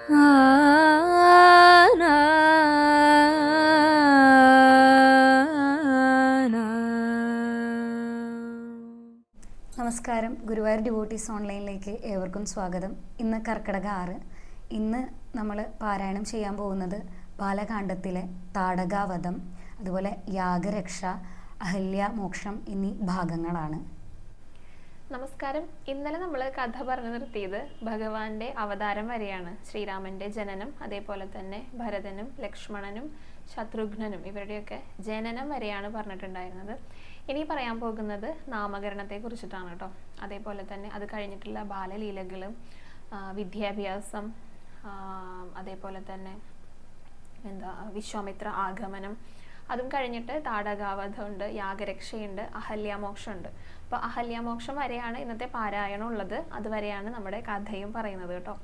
നമസ്കാരം, ഗുരുവായൂർ ഡിവോട്ടീസ് ഓൺലൈനിലേക്ക് ഏവർക്കും സ്വാഗതം. ഇന്ന് കർക്കിടക 6. ഇന്ന് നമ്മൾ പാരായണം ചെയ്യാൻ പോകുന്നത് ബാലകാണ്ഡത്തിലെ താടകാവധം, അതുപോലെ യാഗരക്ഷ, അഹല്യാമോക്ഷം എന്നീ ഭാഗങ്ങളാണ്. നമസ്കാരം. ഇന്നലെ നമ്മൾ കഥ പറഞ്ഞു നിർത്തിയത് ഭഗവാന്റെ അവതാരം വരെയാണ്. ശ്രീരാമന്റെ ജനനം, അതേപോലെ തന്നെ ഭരതനും ലക്ഷ്മണനും ശത്രുഘ്നനും ഇവരുടെയൊക്കെ ജനനം വരെയാണ് പറഞ്ഞിട്ടുണ്ടായിരുന്നത്. ഇനി പറയാൻ പോകുന്നത് നാമകരണത്തെ കുറിച്ചിട്ടാണ് കേട്ടോ. അതേപോലെ തന്നെ അത് കഴിഞ്ഞിട്ടുള്ള ബാലലീലകളും വിദ്യാഭ്യാസം, അതേപോലെ തന്നെ വിശ്വാമിത്ര ആഗമനം, അതും കഴിഞ്ഞിട്ട് താടകാവധമുണ്ട്, യാഗരക്ഷയുണ്ട്, അഹല്യാമോക്ഷമുണ്ട്. അപ്പോൾ അഹല്യാമോക്ഷം വരെയാണ് ഇന്നത്തെ പാരായണം ഉള്ളത്. അതുവരെയാണ് നമ്മുടെ കഥയും പറയുന്നത് കേട്ടോ.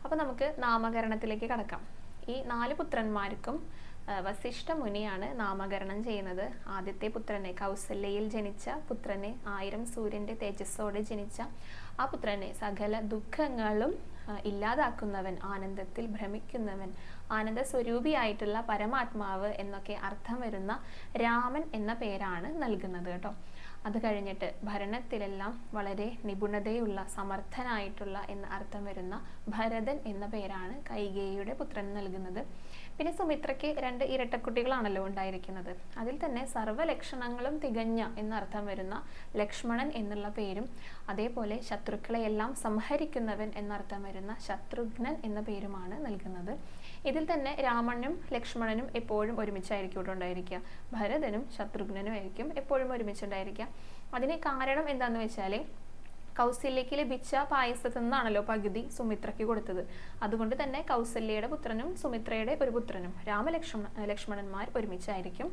അപ്പോൾ നമുക്ക് നാമകരണത്തിലേക്ക് കടക്കാം. ഈ 4 പുത്രന്മാർക്കും വസിഷ്ഠ മുനിയാണ് നാമകരണം ചെയ്യുന്നത്. ആദ്യത്തെ പുത്രനെ, കൗസല്യയിൽ ജനിച്ച പുത്രനെ, 1000 സൂര്യന്റെ തേജസ്സോടെ ജനിച്ച ആ പുത്രനെ സകല ദുഃഖങ്ങളും ഇല്ലാതാക്കുന്നവൻ, ആനന്ദത്തിൽ ഭ്രമിക്കുന്നവൻ, ആനന്ദ സ്വരൂപിയായിട്ടുള്ള പരമാത്മാവ് എന്നൊക്കെ അർത്ഥം വരുന്ന രാമൻ എന്ന പേരാണ് നൽകുന്നത് കേട്ടോ. അത് കഴിഞ്ഞിട്ട് ഭരണത്തിലെല്ലാം വളരെ നിപുണതയുള്ള സമർത്ഥനായിട്ടുള്ള എന്ന അർത്ഥം വരുന്ന ഭരതൻ എന്ന പേരാണ് കൈകേയിയുടെ പുത്രൻ നൽകുന്നത്. പിന്നെ സുമിത്രയ്ക്ക് 2 ഇരട്ടക്കുട്ടികളാണല്ലോ ഉണ്ടായിരിക്കുന്നത്. അതിൽ തന്നെ സർവ്വലക്ഷണങ്ങളും തികഞ്ഞ എന്നർത്ഥം വരുന്ന ലക്ഷ്മണൻ എന്നുള്ള പേരും, അതേപോലെ ശത്രുക്കളെയെല്ലാം സംഹരിക്കുന്നവൻ എന്നർത്ഥം വരുന്ന ശത്രുഘ്നൻ എന്ന പേരുമാണ് നൽകുന്നത്. ഇതിൽ തന്നെ രാമനും ലക്ഷ്മണനും എപ്പോഴും ഒരുമിച്ചായിരിക്കും ഇവിടെ ഉണ്ടായിരിക്കുക. ഭരതനും ശത്രുഘ്നനും ആയിരിക്കും എപ്പോഴും ഒരുമിച്ചുണ്ടായിരിക്കുക. അതിന് കാരണം എന്താണെന്ന് വെച്ചാൽ, കൗസല്യക്ക് ലഭിച്ച പായസത്തിൽ നിന്നാണല്ലോ പകുതി സുമിത്രയ്ക്ക് കൊടുത്തത്. അതുകൊണ്ട് തന്നെ കൗസല്യയുടെ പുത്രനും സുമിത്രയുടെ ഒരു പുത്രനും ലക്ഷ്മണന്മാർ ഒരുമിച്ചായിരിക്കും.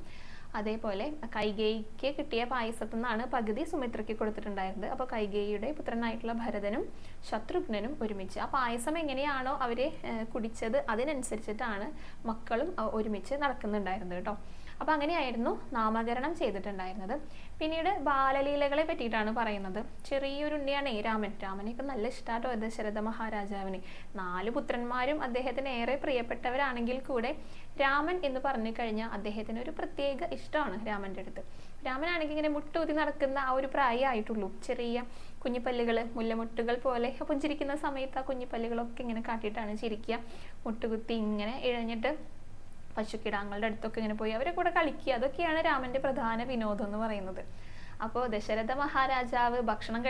അതേപോലെ കൈകേയിക്ക് കിട്ടിയ പായസത്തിൽ നിന്നാണ് പകുതി സുമിത്രയ്ക്ക് കൊടുത്തിട്ടുണ്ടായിരുന്നത്. അപ്പോൾ കൈകേയിയുടെ പുത്രനായിട്ടുള്ള ഭരതനും ശത്രുഘ്നനും ഒരുമിച്ച് ആ പായസം എങ്ങനെയാണോ അവരെ കുടിച്ചത് അതിനനുസരിച്ചിട്ടാണ് മക്കളും ഒരുമിച്ച് നടക്കുന്നുണ്ടായിരുന്നത് കേട്ടോ. അപ്പം അങ്ങനെയായിരുന്നു നാമകരണം ചെയ്തിട്ടുണ്ടായിരുന്നത്. പിന്നീട് ബാലലീലകളെ പറ്റിയിട്ടാണ് പറയുന്നത്. ചെറിയൊരു ഉണ്ണിയാണ് രാമനെയൊക്കെ നല്ല ഇഷ്ടാട്ടോ ദശരഥ മഹാരാജാവിന്. 4 പുത്രന്മാരും അദ്ദേഹത്തിന് ഏറെ പ്രിയപ്പെട്ടവരാണെങ്കിൽ കൂടെ രാമൻ എന്ന് പറഞ്ഞു കഴിഞ്ഞാൽ അദ്ദേഹത്തിന് ഒരു പ്രത്യേക ഇഷ്ടമാണ് രാമൻ്റെ അടുത്ത്. രാമനാണെങ്കിൽ ഇങ്ങനെ മുട്ടൂതി നടക്കുന്ന ആ ഒരു പ്രായമായിട്ടുള്ളൂ. ചെറിയ കുഞ്ഞിപ്പല്ലുകൾ, മുല്ലമുട്ടുകൾ പോലെ പുഞ്ചിരിക്കുന്ന സമയത്ത് ആ കുഞ്ഞിപ്പല്ലുകളൊക്കെ ഇങ്ങനെ കാട്ടിയിട്ടാണ് ചിരിക്കുക. മുട്ടുകുത്തി ഇങ്ങനെ ഇഴഞ്ഞിട്ട് പശുക്കിടാങ്ങളുടെ അടുത്തൊക്കെ ഇങ്ങനെ പോയി അവരെ കൂടെ കളിക്കുക. അതൊക്കെയാണ് രാമന്റെ പ്രധാന വിനോദം എന്ന് പറയുന്നത്. അപ്പോൾ ദശരഥ മഹാരാജാവ് ഭക്ഷണം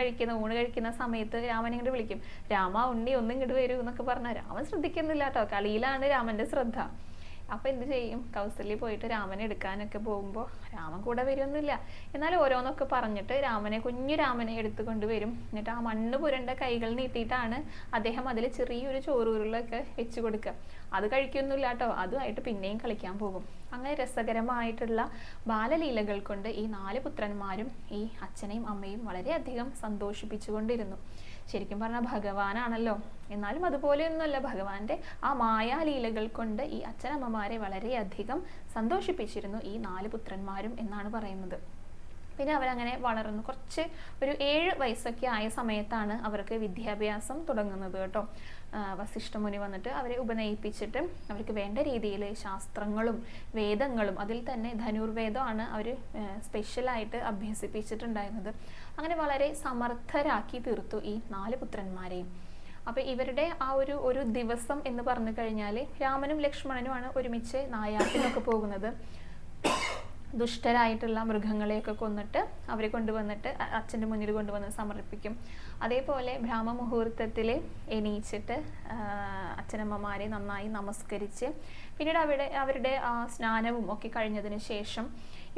ഊണ് കഴിക്കുന്ന സമയത്ത് രാമൻ ഇങ്ങോട്ട് വിളിക്കും, രാമ ഉണ്ണി ഒന്നും ഇങ്ങോട്ട് വരൂ എന്നൊക്കെ പറഞ്ഞാൽ രാമൻ ശ്രദ്ധിക്കുന്നില്ല കേട്ടോ. കളിയിലാണ് രാമന്റെ ശ്രദ്ധ. അപ്പൊ എന്ത് ചെയ്യും, കൗസല്യ പോയിട്ട് രാമനെ എടുക്കാനൊക്കെ പോകുമ്പോൾ രാമൻ കൂടെ വരുമൊന്നുമില്ല. എന്നാലും ഓരോന്നൊക്കെ പറഞ്ഞിട്ട് കുഞ്ഞു രാമനെ എടുത്തുകൊണ്ട് വരും. എന്നിട്ട് ആ മണ്ണ് പുരണ്ട കൈകൾ നീട്ടിയിട്ടാണ് അദ്ദേഹം അതിൽ ചെറിയൊരു ചോറുരുളൊക്കെ വെച്ച് കൊടുക്കുക. അത് കഴിക്കൊന്നുമില്ല കേട്ടോ. അതുമായിട്ട് പിന്നെയും കളിക്കാൻ പോകും. അങ്ങനെ രസകരമായിട്ടുള്ള ബാലലീലകൾ കൊണ്ട് ഈ 4 പുത്രന്മാരും ഈ അച്ഛനെയും അമ്മയും വളരെയധികം സന്തോഷിപ്പിച്ചുകൊണ്ടിരുന്നു. ശരിക്കും പറഞ്ഞാൽ ഭഗവാനാണല്ലോ. എന്നാലും അതുപോലെയൊന്നുമല്ല, ഭഗവാന്റെ ആ മായാലീലകൾ കൊണ്ട് ഈ അച്ഛനമ്മമാരെ വളരെയധികം സന്തോഷിപ്പിച്ചിരുന്നു ഈ 4 പുത്രന്മാരും എന്നാണ് പറയുന്നത്. പിന്നെ അവരങ്ങനെ വളർന്നു കുറച്ച് ഒരു 7 വയസ്സൊക്കെ ആയ സമയത്താണ് അവർക്ക് വിദ്യാഭ്യാസം തുടങ്ങുന്നത് കേട്ടോ. വസിഷ്ഠ മുനി വന്നിട്ട് അവരെ ഉപനയിപ്പിച്ചിട്ട് അവർക്ക് വേണ്ട രീതിയിൽ ശാസ്ത്രങ്ങളും വേദങ്ങളും, അതിൽ തന്നെ ധനുർവേദമാണ് അവർ സ്പെഷ്യലായിട്ട് അഭ്യസിപ്പിച്ചിട്ടുണ്ടായിരുന്നത്. അങ്ങനെ വളരെ സമർത്ഥരാക്കി തീർത്തു ഈ 4 പുത്രന്മാരെയും. അപ്പൊ ഇവരുടെ ആ ഒരു ദിവസം എന്ന് പറഞ്ഞു കഴിഞ്ഞാൽ രാമനും ലക്ഷ്മണനുമാണ് ഒരുമിച്ച് നായാട്ടിനൊക്കെ പോകുന്നത്. ദുഷ്ടരായിട്ടുള്ള മൃഗങ്ങളെയൊക്കെ കൊന്നിട്ട് അവരെ കൊണ്ടുവന്നിട്ട് അച്ഛൻ്റെ മുന്നിൽ കൊണ്ടുവന്ന് സമർപ്പിക്കും. അതേപോലെ ബ്രാഹ്മമുഹൂർത്തത്തിൽ എണീച്ചിട്ട് അച്ഛനമ്മമാരെ നന്നായി നമസ്കരിച്ച് പിന്നീട് അവരുടെ സ്നാനവും ഒക്കെ കഴിഞ്ഞതിന് ശേഷം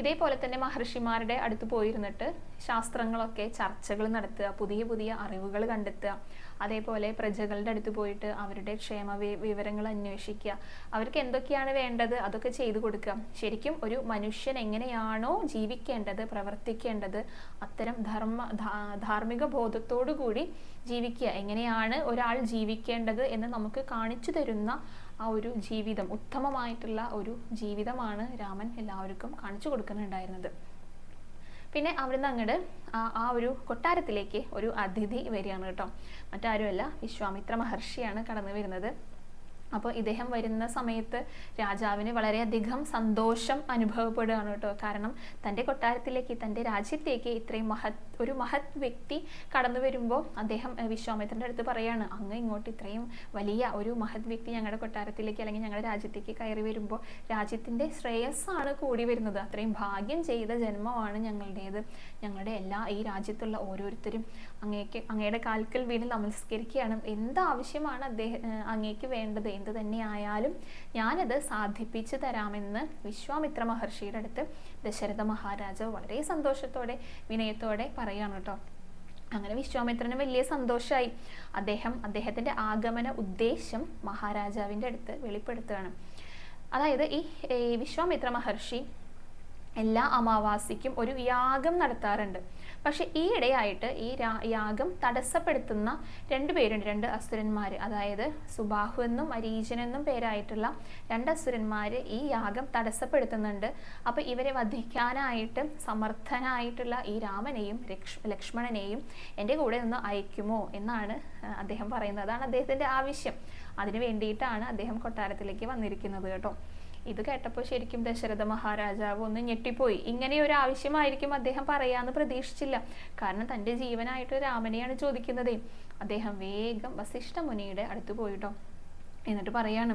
ഇതേപോലെ തന്നെ മഹർഷിമാരുടെ അടുത്ത് പോയിരുന്നിട്ട് ശാസ്ത്രങ്ങളൊക്കെ ചർച്ചകൾ നടത്തുക, പുതിയ പുതിയ അറിവുകൾ കണ്ടെത്തുക. അതേപോലെ പ്രജകളുടെ അടുത്ത് പോയിട്ട് അവരുടെ ക്ഷേമ വിവരങ്ങൾ അന്വേഷിക്കുക. അവർക്ക് എന്തൊക്കെയാണ് വേണ്ടത് അതൊക്കെ ചെയ്തു കൊടുക്കുക. ശരിക്കും ഒരു മനുഷ്യൻ എങ്ങനെയാണോ ജീവിക്കേണ്ടത്, പ്രവർത്തിക്കേണ്ടത്, അത്തരം ധാർമ്മിക ബോധത്തോടു കൂടി ജീവിക്കുക, എങ്ങനെയാണ് ഒരാൾ ജീവിക്കേണ്ടത് എന്ന് നമുക്ക് കാണിച്ചു തരുന്ന ആ ഒരു ജീവിതം, ഉത്തമമായിട്ടുള്ള ഒരു ജീവിതമാണ് രാമൻ എല്ലാവർക്കും കാണിച്ചു കൊടുക്കുന്നുണ്ടായിരുന്നത്. പിന്നെ അവിടുന്ന് അങ്ങോട്ട് ആ ഒരു കൊട്ടാരത്തിലേക്ക് ഒരു അതിഥി വരികയാണ് കേട്ടോ. മറ്റാരുമല്ല, വിശ്വാമിത്ര മഹർഷിയാണ് കടന്നു വരുന്നത്. അപ്പോൾ ഇദ്ദേഹം വരുന്ന സമയത്ത് രാജാവിന് വളരെയധികം സന്തോഷം അനുഭവപ്പെടുകയാണ് കേട്ടോ. കാരണം തൻ്റെ കൊട്ടാരത്തിലേക്ക്, തൻ്റെ രാജ്യത്തേക്ക് ഇത്രയും ഒരു മഹത് വ്യക്തി കടന്നു വരുമ്പോൾ അദ്ദേഹം വിശ്വാമിത്രൻ്റെ അടുത്ത് പറയാണ്, അങ്ങ് ഇങ്ങോട്ട് ഇത്രയും വലിയ ഒരു മഹത് വ്യക്തി ഞങ്ങളുടെ കൊട്ടാരത്തിലേക്ക് അല്ലെങ്കിൽ ഞങ്ങളുടെ രാജ്യത്തേക്ക് കയറി വരുമ്പോൾ രാജ്യത്തിൻ്റെ ശ്രേയസ്സാണ് കൂടി വരുന്നത്. അത്രയും ഭാഗ്യം ചെയ്ത ജന്മമാണ് ഞങ്ങളുടേത്. ഞങ്ങളുടെ ഈ രാജ്യത്തുള്ള ഓരോരുത്തരും അങ്ങയുടെ കാൽക്കൽ വീണ് നമസ്കരിക്കുകയാണ്. എന്താവശ്യമാണ് അങ്ങേക്ക് വേണ്ടത്, എന്ത് തന്നെ ആയാലും ഞാനത് സാധിപ്പിച്ചു തരാമെന്ന് വിശ്വാമിത്ര മഹർഷിയുടെ അടുത്ത് ദശരഥ മഹാരാജാവ് വളരെ സന്തോഷത്തോടെ വിനയത്തോടെ പറയാണ് കേട്ടോ. അങ്ങനെ വിശ്വാമിത്രന് വലിയ സന്തോഷമായി. അദ്ദേഹത്തിന്റെ ആഗമന ഉദ്ദേശം മഹാരാജാവിൻ്റെ അടുത്ത് വെളിപ്പെടുത്തുകയാണ്. അതായത് ഈ വിശ്വാമിത്ര മഹർഷി എല്ലാ അമാവാസിക്കും ഒരു യാഗം നടത്താറുണ്ട്. പക്ഷെ ഈയിടെയായിട്ട് ഈ യാഗം തടസ്സപ്പെടുത്തുന്ന രണ്ട് അസുരന്മാർ, അതായത് സുബാഹു എന്നും അരീജൻ എന്നും പേരായിട്ടുള്ള രണ്ട് അസുരന്മാർ ഈ യാഗം തടസ്സപ്പെടുത്തുന്നുണ്ട്. അപ്പോൾ ഇവരെ വധിക്കാനായിട്ട് സമർത്ഥനായിട്ടുള്ള ഈ രാമനെയും ലക്ഷ്മണനെയും എൻ്റെ കൂടെ നിന്ന് അയക്കുമോ എന്നാണ് അദ്ദേഹം പറയുന്നത്. അതാണ് അദ്ദേഹത്തിൻ്റെ ആവശ്യം. അതിനു വേണ്ടിയിട്ടാണ് അദ്ദേഹം കൊട്ടാരത്തിലേക്ക് വന്നിരിക്കുന്നത് കേട്ടോ. ഇത് കേട്ടപ്പോൾ ശരിക്കും ദശരഥ മഹാരാജാവ് ഒന്ന് ഞെട്ടിപ്പോയി. ഇങ്ങനെ ഒരു ആവശ്യമായിരിക്കും അദ്ദേഹം പറയാന്ന് പ്രതീക്ഷിച്ചില്ല. കാരണം തൻ്റെ ജീവനായിട്ട് രാമനെയാണ് ചോദിക്കുന്നതേ. അദ്ദേഹം വേഗം വസിഷ്ഠ മുനിയുടെ അടുത്ത് പോയിട്ടോ. എന്നിട്ട് പറയാണ്,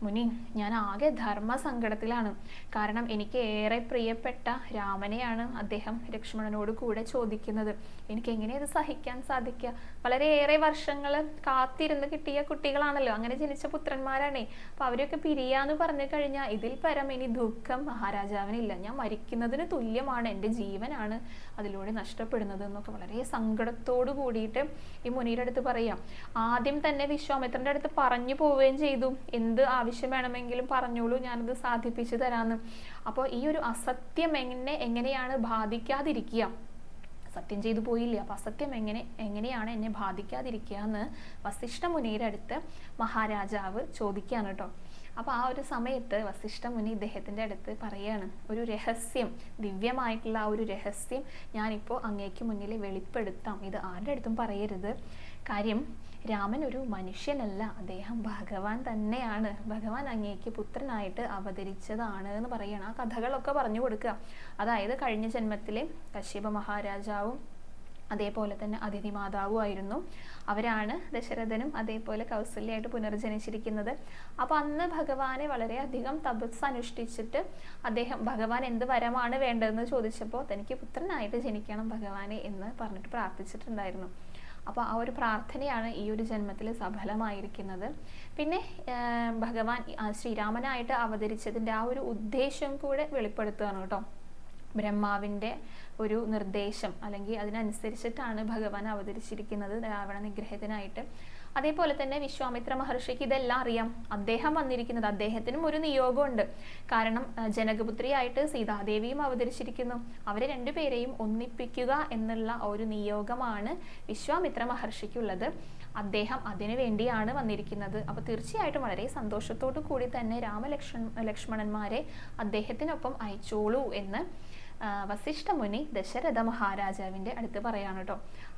മുനി, ഞാൻ ആകെ ധർമ്മസങ്കടത്തിലാണ്. കാരണം എനിക്ക് ഏറെ പ്രിയപ്പെട്ട രാമനെയാണ് അദ്ദേഹം ലക്ഷ്മണനോട് കൂടെ ചോദിക്കുന്നത്. എനിക്ക് എങ്ങനെ ഇത് സഹിക്കാൻ സാധിക്കുക? വളരെയേറെ വർഷങ്ങൾ കാത്തിരുന്ന് കിട്ടിയ കുട്ടികളാണല്ലോ, അങ്ങനെ ജനിച്ച പുത്രന്മാരാണേ. അപ്പൊ അവരെയൊക്കെ പിരിയാന്ന് പറഞ്ഞു കഴിഞ്ഞാൽ ഇതിൽ പരം ഇനി ദുഃഖം മഹാരാജാവിനില്ല. ഞാൻ മരിക്കുന്നതിന് തുല്യമാണ്, എൻ്റെ ജീവനാണ് അതിലൂടെ നഷ്ടപ്പെടുന്നത് എന്നൊക്കെ വളരെ സങ്കടത്തോട് കൂടിയിട്ട് ഈ മുനിയുടെ അടുത്ത് പറയാം. ആദ്യം തന്നെ വിശ്വാമിത്രന്റെ അടുത്ത് പറഞ്ഞു പോവുകയും ചെയ്തു, എന്ത് ആവശ്യം വേണമെങ്കിലും പറഞ്ഞോളൂ, ഞാനത് സാധിപ്പിച്ചു തരാമെന്ന്. അപ്പോൾ ഈ ഒരു അസത്യം എങ്ങനെയാണ് ബാധിക്കാതിരിക്കുക? സത്യം ചെയ്തു പോയില്ലേ, അപ്പൊ അസത്യം എങ്ങനെയാണ് എന്നെ ബാധിക്കാതിരിക്കുക എന്ന് വസിഷ്ഠ മുനിയുടെ അടുത്ത് മഹാരാജാവ് ചോദിക്കുകയാണ് കേട്ടോ. അപ്പോൾ ആ ഒരു സമയത്ത് വസിഷ്ഠ മുനി ഇദ്ദേഹത്തിൻ്റെ അടുത്ത് പറയാണ്, ഒരു രഹസ്യം, ദിവ്യമായിട്ടുള്ള ആ ഒരു രഹസ്യം ഞാനിപ്പോൾ അങ്ങേക്ക് മുന്നിൽ വെളിപ്പെടുത്താം. ഇത് ആരുടെ അടുത്തും പറയരുത്. കാര്യം രാമൻ ഒരു മനുഷ്യനല്ല, അദ്ദേഹം ഭഗവാൻ തന്നെയാണ്. ഭഗവാൻ അങ്ങേക്ക് പുത്രനായിട്ട് അവതരിച്ചതാണ് എന്ന് പറയണം. ആ കഥകളൊക്കെ പറഞ്ഞു കൊടുക്കുക. അതായത് കഴിഞ്ഞ ജന്മത്തിലെ കശ്യപ മഹാരാജാവും അതേപോലെ തന്നെ അതിഥി മാതാവുമായിരുന്നു. അവരാണ് ദശരഥനും അതേപോലെ കൗസല്യായിട്ട് പുനർജനിച്ചിരിക്കുന്നത്. അപ്പോൾ അന്ന് ഭഗവാനെ വളരെയധികം തപസ് അനുഷ്ഠിച്ചിട്ട് ഭഗവാൻ എന്ത് വരമാണ് വേണ്ടതെന്ന് ചോദിച്ചപ്പോൾ തനിക്ക് പുത്രനായിട്ട് ജനിക്കണം ഭഗവാനെ എന്ന് പറഞ്ഞിട്ട് പ്രാർത്ഥിച്ചിട്ടുണ്ടായിരുന്നു. അപ്പോൾ ആ ഒരു പ്രാർത്ഥനയാണ് ഈ ഒരു ജന്മത്തിൽ സഫലമായിരിക്കുന്നത്. പിന്നെ ഭഗവാൻ ശ്രീരാമനായിട്ട് അവതരിച്ചതിൻ്റെ ആ ഒരു ഉദ്ദേശം കൂടെ വെളിപ്പെടുത്തുകയാണ് കേട്ടോ. ബ്രഹ്മാവിൻ്റെ ഒരു നിർദ്ദേശം അല്ലെങ്കിൽ അതിനനുസരിച്ചിട്ടാണ് ഭഗവാൻ അവതരിച്ചിരിക്കുന്നത് രാവണ നിഗ്രഹത്തിനായിട്ട്. അതേപോലെ തന്നെ വിശ്വാമിത്ര മഹർഷിക്ക് ഇതെല്ലാം അറിയാം. അദ്ദേഹം വന്നിരിക്കുന്നത്, അദ്ദേഹത്തിനും ഒരു നിയോഗമുണ്ട്. കാരണം ജനകപുത്രിയായിട്ട് സീതാദേവിയും അവതരിച്ചിരിക്കുന്നു. അവരെ രണ്ടുപേരെയും ഒന്നിപ്പിക്കുക എന്നുള്ള ഒരു നിയോഗമാണ് വിശ്വാമിത്ര മഹർഷിക്കുള്ളത്. അദ്ദേഹം അതിനു വേണ്ടിയാണ് വന്നിരിക്കുന്നത്. അപ്പോൾ തീർച്ചയായിട്ടും വളരെ സന്തോഷത്തോടു കൂടി തന്നെ ലക്ഷ്മണന്മാരെ അദ്ദേഹത്തിനൊപ്പം അയച്ചോളൂ എന്ന് വസിഷ്ഠ മുനി ദശരഥ മഹാരാജാവിൻ്റെ അടുത്ത് പറയാണ് കേട്ടോ.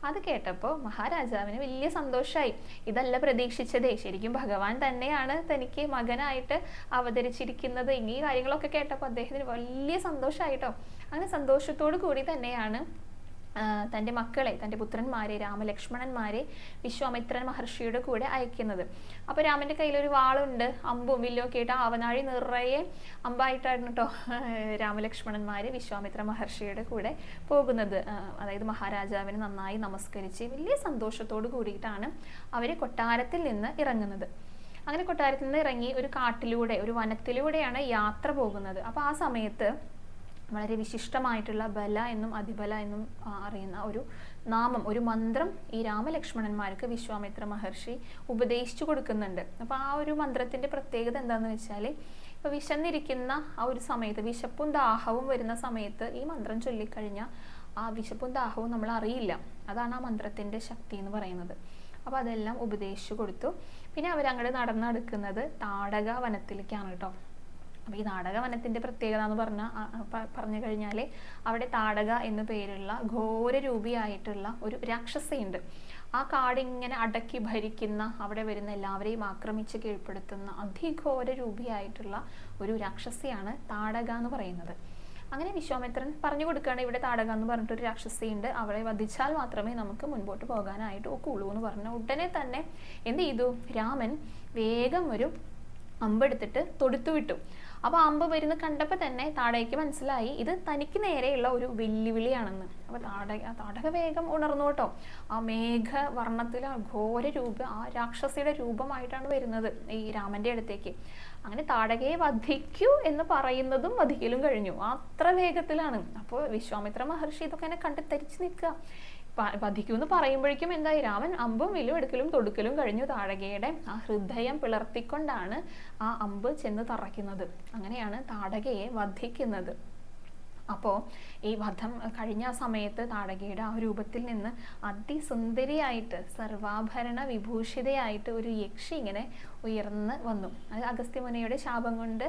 അത് കേട്ടപ്പോൾ മഹാരാജാവിന് വലിയ സന്തോഷമായി. ഇതല്ല പ്രതീക്ഷിച്ചതേ, ശരിക്കും ഭഗവാൻ തന്നെയാണ് തനിക്ക് മകനായിട്ട് അവതരിച്ചിരിക്കുന്നത്. ഈ കാര്യങ്ങളൊക്കെ കേട്ടപ്പോൾ അദ്ദേഹത്തിന് വലിയ സന്തോഷമായിട്ടോ. അങ്ങനെ സന്തോഷത്തോടു കൂടി തന്നെയാണ് തൻ്റെ മക്കളെ, തൻ്റെ പുത്രന്മാരെ, രാമലക്ഷ്മണന്മാരെ വിശ്വാമിത്രൻ മഹർഷിയുടെ കൂടെ അയക്കുന്നത്. അപ്പോൾ രാമൻ്റെ കയ്യിലൊരു വാളുണ്ട്, അമ്പും വില്ലൊക്കെ ആയിട്ട് ആവനാഴി നിറയെ അമ്പായിട്ടായിരുന്നു കേട്ടോ രാമലക്ഷ്മണന്മാർ വിശ്വാമിത്ര മഹർഷിയുടെ കൂടെ പോകുന്നത്. അതായത് മഹാരാജാവിനെ നന്നായി നമസ്കരിച്ച് വലിയ സന്തോഷത്തോട് കൂടിയിട്ടാണ് അവർ കൊട്ടാരത്തിൽ നിന്ന് ഇറങ്ങുന്നത്. അങ്ങനെ കൊട്ടാരത്തിൽ നിന്ന് ഇറങ്ങി ഒരു കാട്ടിലൂടെ, ഒരു വനത്തിലൂടെയാണ് യാത്ര പോകുന്നത്. അപ്പോൾ ആ സമയത്ത് വളരെ വിശിഷ്ടമായിട്ടുള്ള ബല എന്നും അതിബല എന്നും അറിയുന്ന ഒരു നാമം, ഒരു മന്ത്രം ഈ രാമലക്ഷ്മണന്മാർക്ക് വിശ്വാമിത്ര മഹർഷി ഉപദേശിച്ചു കൊടുക്കുന്നുണ്ട്. അപ്പോൾ ആ ഒരു മന്ത്രത്തിൻ്റെ പ്രത്യേകത എന്താണെന്ന് വെച്ചാൽ, ഇപ്പോൾ വിശന്നിരിക്കുന്ന ആ ഒരു സമയത്ത്, വിശപ്പും ദാഹവും വരുന്ന സമയത്ത് ഈ മന്ത്രം ചൊല്ലിക്കഴിഞ്ഞാൽ ആ വിശപ്പും ദാഹവും നമ്മൾ അറിയില്ല. അതാണ് ആ മന്ത്രത്തിൻ്റെ ശക്തി എന്ന് പറയുന്നത്. അപ്പോൾ അതെല്ലാം ഉപദേശിച്ചു കൊടുത്തു. പിന്നെ അവരങ്ങോട്ട് നടന്നെടുക്കുന്നത് താടക വനത്തിലേക്കാണ് കേട്ടോ. അപ്പോൾ ഈ താടക വനത്തിൻ്റെ പ്രത്യേകത എന്ന് പറഞ്ഞു കഴിഞ്ഞാൽ അവിടെ താടക എന്നു പേരുള്ള ഘോരരൂപിയായിട്ടുള്ള ഒരു രാക്ഷസയുണ്ട്. ആ കാട് ഇങ്ങനെ അടക്കി ഭരിക്കുന്ന, അവിടെ വരുന്ന എല്ലാവരെയും ആക്രമിച്ച് കീഴ്പ്പെടുത്തുന്ന അതിഘോര രൂപിയായിട്ടുള്ള ഒരു രാക്ഷസിയാണ് താടക എന്ന് പറയുന്നത്. അങ്ങനെ വിശ്വാമിത്രൻ പറഞ്ഞു കൊടുക്കുകയാണ്, ഇവിടെ താടക എന്ന് പറഞ്ഞിട്ടൊരു രാക്ഷസിയുണ്ട്, അവളെ വധിച്ചാൽ മാത്രമേ നമുക്ക് മുൻപോട്ട് പോകാനായിട്ട് ഒക്കുള്ളൂ എന്ന് പറഞ്ഞു. ഉടനെ തന്നെ എന്ത് ചെയ്തു, രാമൻ വേഗം ഒരു അമ്പെടുത്തിട്ട് തൊടുത്തുവിട്ടു. അപ്പോൾ അമ്പ് വരുന്ന കണ്ടപ്പോൾ തന്നെ താടകയ്ക്ക് മനസ്സിലായി ഇത് തനിക്ക് നേരെയുള്ള ഒരു വെല്ലുവിളിയാണെന്ന്. അപ്പോൾ താടക വേഗം ഉണർന്നു കേട്ടോ. ആ മേഘവർണ്ണത്തിൽ ഘോര രൂപം, ആ രാക്ഷസിയുടെ രൂപമായിട്ടാണ് വരുന്നത് ഈ രാമന്റെ അടുത്തേക്ക്. അങ്ങനെ താടകയെ വധിക്കൂ എന്ന് പറയുന്നതും വധിക്കലും കഴിഞ്ഞു, അത്ര വേഗത്തിലാണ്. അപ്പോൾ വിശ്വാമിത്ര മഹർഷി ഇതൊക്കെ എന്നെ കണ്ട് തരിച്ചു നിൽക്കുക. വധിക്കൂ എന്ന് പറയുമ്പോഴേക്കും എന്തായി, രാമൻ അമ്പും വില്ലും എടുക്കലും തൊടുക്കലും കഴിഞ്ഞു. താടകയുടെ ആ ഹൃദയം പിളർത്തിക്കൊണ്ടാണ് ആ അമ്പ് ചെന്ന് തറയ്ക്കുന്നത്. അങ്ങനെയാണ് താടകയെ വധിക്കുന്നത്. അപ്പോൾ ഈ വധം കഴിഞ്ഞ സമയത്ത് താടകയുടെ ആ രൂപത്തിൽ നിന്ന് അതിസുന്ദരിയായിട്ട് സർവാഭരണ വിഭൂഷിതയായിട്ട് ഒരു യക്ഷി ഇങ്ങനെ ഉയർന്ന് വന്നു. അത് അഗസ്ത്യമുനിയുടെ ശാപം കൊണ്ട്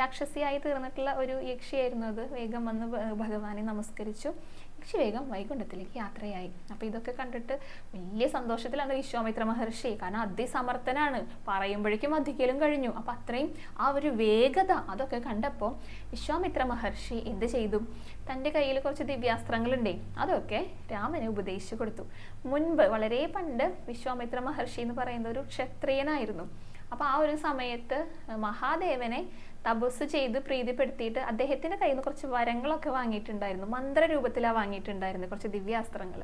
രാക്ഷസിയായി തീർന്നിട്ടുള്ള ഒരു യക്ഷിയായിരുന്നു അത്. വേഗം വന്ന് ഭഗവാനെ നമസ്കരിച്ചു. യക്ഷി വേഗം വൈകുണ്ഠത്തിലേക്ക് യാത്രയായി. അപ്പോൾ ഇതൊക്കെ കണ്ടിട്ട് വലിയ സന്തോഷത്തിലാണ് വിശ്വാമിത്ര മഹർഷി. കാരണം അതിസമർത്ഥനാണ്, പറയുമ്പോഴേക്കും വധിക്കലും കഴിഞ്ഞു. അപ്പം അത്രയും ആ ഒരു വേഗത അതൊക്കെ കണ്ടപ്പോൾ വിശ്വാമിത്ര മഹർഷി എന്ത് ചെയ്തു, തൻ്റെ കയ്യിൽ കുറച്ച് ദിവ്യാസ്ത്രങ്ങളുണ്ടേ, അതൊക്കെ രാമന് ഉപദേശിച്ചു കൊടുത്തു. മുൻപ് വളരെ പണ്ട് വിശ്വാമിത്ര മഹർഷി എന്ന് പറയുന്ന ഒരു ക്ഷത്രിയനായിരുന്നു. അപ്പോൾ ആ ഒരു സമയത്ത് മഹാദേവനെ തപസ് ചെയ്ത് പ്രീതിപ്പെടുത്തിയിട്ട് അദ്ദേഹത്തിന്റെ കയ്യിൽ നിന്ന് കുറച്ച് വരങ്ങളൊക്കെ വാങ്ങിയിട്ടുണ്ടായിരുന്നു. മന്ത്രരൂപത്തിലാണ് വാങ്ങിയിട്ടുണ്ടായിരുന്നു കുറച്ച് ദിവ്യാസ്ത്രങ്ങൾ.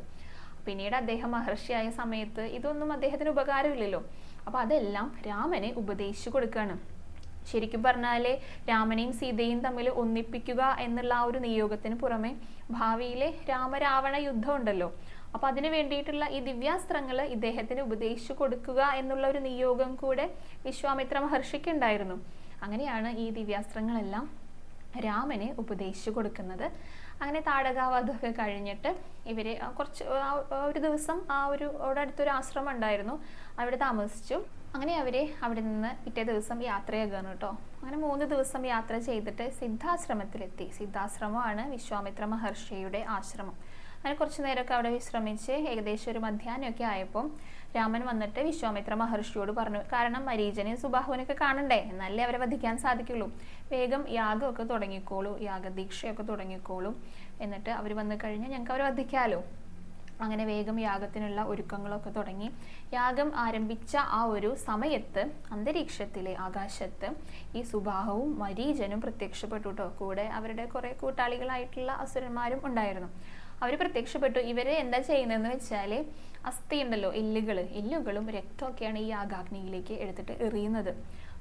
പിന്നീട് അദ്ദേഹം മഹർഷിയായ സമയത്ത് ഇതൊന്നും അദ്ദേഹത്തിന് ഉപകാരമില്ലല്ലോ. അപ്പോൾ അതെല്ലാം രാമനെ ഉപദേശിച്ചു കൊടുക്കുകയാണ്. ശരിക്കും പറഞ്ഞാല് രാമനെയും സീതയും തമ്മിൽ ഒന്നിപ്പിക്കുക എന്നുള്ള ആ ഒരു നിയോഗത്തിന് പുറമെ ഭാവിയിലെ രാമരാവണ യുദ്ധം ഉണ്ടല്ലോ, അപ്പൊ അതിന് വേണ്ടിയിട്ടുള്ള ഈ ദിവ്യാസ്ത്രങ്ങൾ ഇദ്ദേഹത്തിന് ഉപദേശിച്ചു കൊടുക്കുക എന്നുള്ള ഒരു നിയോഗം കൂടെ വിശ്വാമിത്ര മഹർഷിക്ക് ഉണ്ടായിരുന്നു. അങ്ങനെയാണ് ഈ ദിവ്യാസ്ത്രങ്ങളെല്ലാം രാമനെ ഉപദേശിച്ചു കൊടുക്കുന്നത്. അങ്ങനെ താടകാവധമൊക്കെ കഴിഞ്ഞിട്ട് ഇവര് കുറച്ച് ഒരു ദിവസം അവിടെ അടുത്തൊരു ആശ്രമം ഉണ്ടായിരുന്നു, അവിടെ താമസിച്ചു. അങ്ങനെ അവര് അവിടെ നിന്ന് പിറ്റേ ദിവസം യാത്രയാകുകയാണ് കേട്ടോ. അങ്ങനെ 3 ദിവസം യാത്ര ചെയ്തിട്ട് സിദ്ധാശ്രമത്തിലെത്തി. സിദ്ധാശ്രമമാണ് വിശ്വാമിത്ര മഹർഷിയുടെ ആശ്രമം. അങ്ങനെ കുറച്ചു നേരമൊക്കെ അവിടെ വിശ്രമിച്ച് ഏകദേശം ഒരു മധ്യാഹ്നമൊക്കെ ആയപ്പോൾ രാമൻ വന്നിട്ട് വിശ്വാമിത്ര മഹർഷിയോട് പറഞ്ഞു, കാരണം മരീചനെയും സുബാഹുവിനൊക്കെ കാണണ്ടേ, എന്നാലേ അവരെ വധിക്കാൻ സാധിക്കുള്ളൂ, വേഗം യാഗമൊക്കെ തുടങ്ങിക്കോളൂ, യാഗദീക്ഷയൊക്കെ തുടങ്ങിക്കോളൂ, എന്നിട്ട് അവർ വന്നു കഴിഞ്ഞാൽ ഞങ്ങൾക്ക് അവരെ വധിക്കാമല്ലോ. അങ്ങനെ വേഗം യാഗത്തിനുള്ള ഒരുക്കങ്ങളൊക്കെ തുടങ്ങി. യാഗം ആരംഭിച്ച ആ ഒരു സമയത്ത് അന്തരീക്ഷത്തിലെ ആകാശത്ത് ഈ സുബാഹുവും മരീചനും പ്രത്യക്ഷപ്പെട്ടു കേട്ടോ. കൂടെ അവരുടെ കുറെ കൂട്ടാളികളായിട്ടുള്ള അസുരന്മാരും ഉണ്ടായിരുന്നു. അവർ പ്രത്യക്ഷപ്പെട്ടു. ഇവര് എന്താ ചെയ്യുന്നതെന്ന് വെച്ചാൽ അസ്ഥി ഉണ്ടല്ലോ, എല്ലുകളും രക്തമൊക്കെയാണ് ഈ യാഗാഗ്നിയിലേക്ക് എടുത്തിട്ട് എറിയുന്നത്.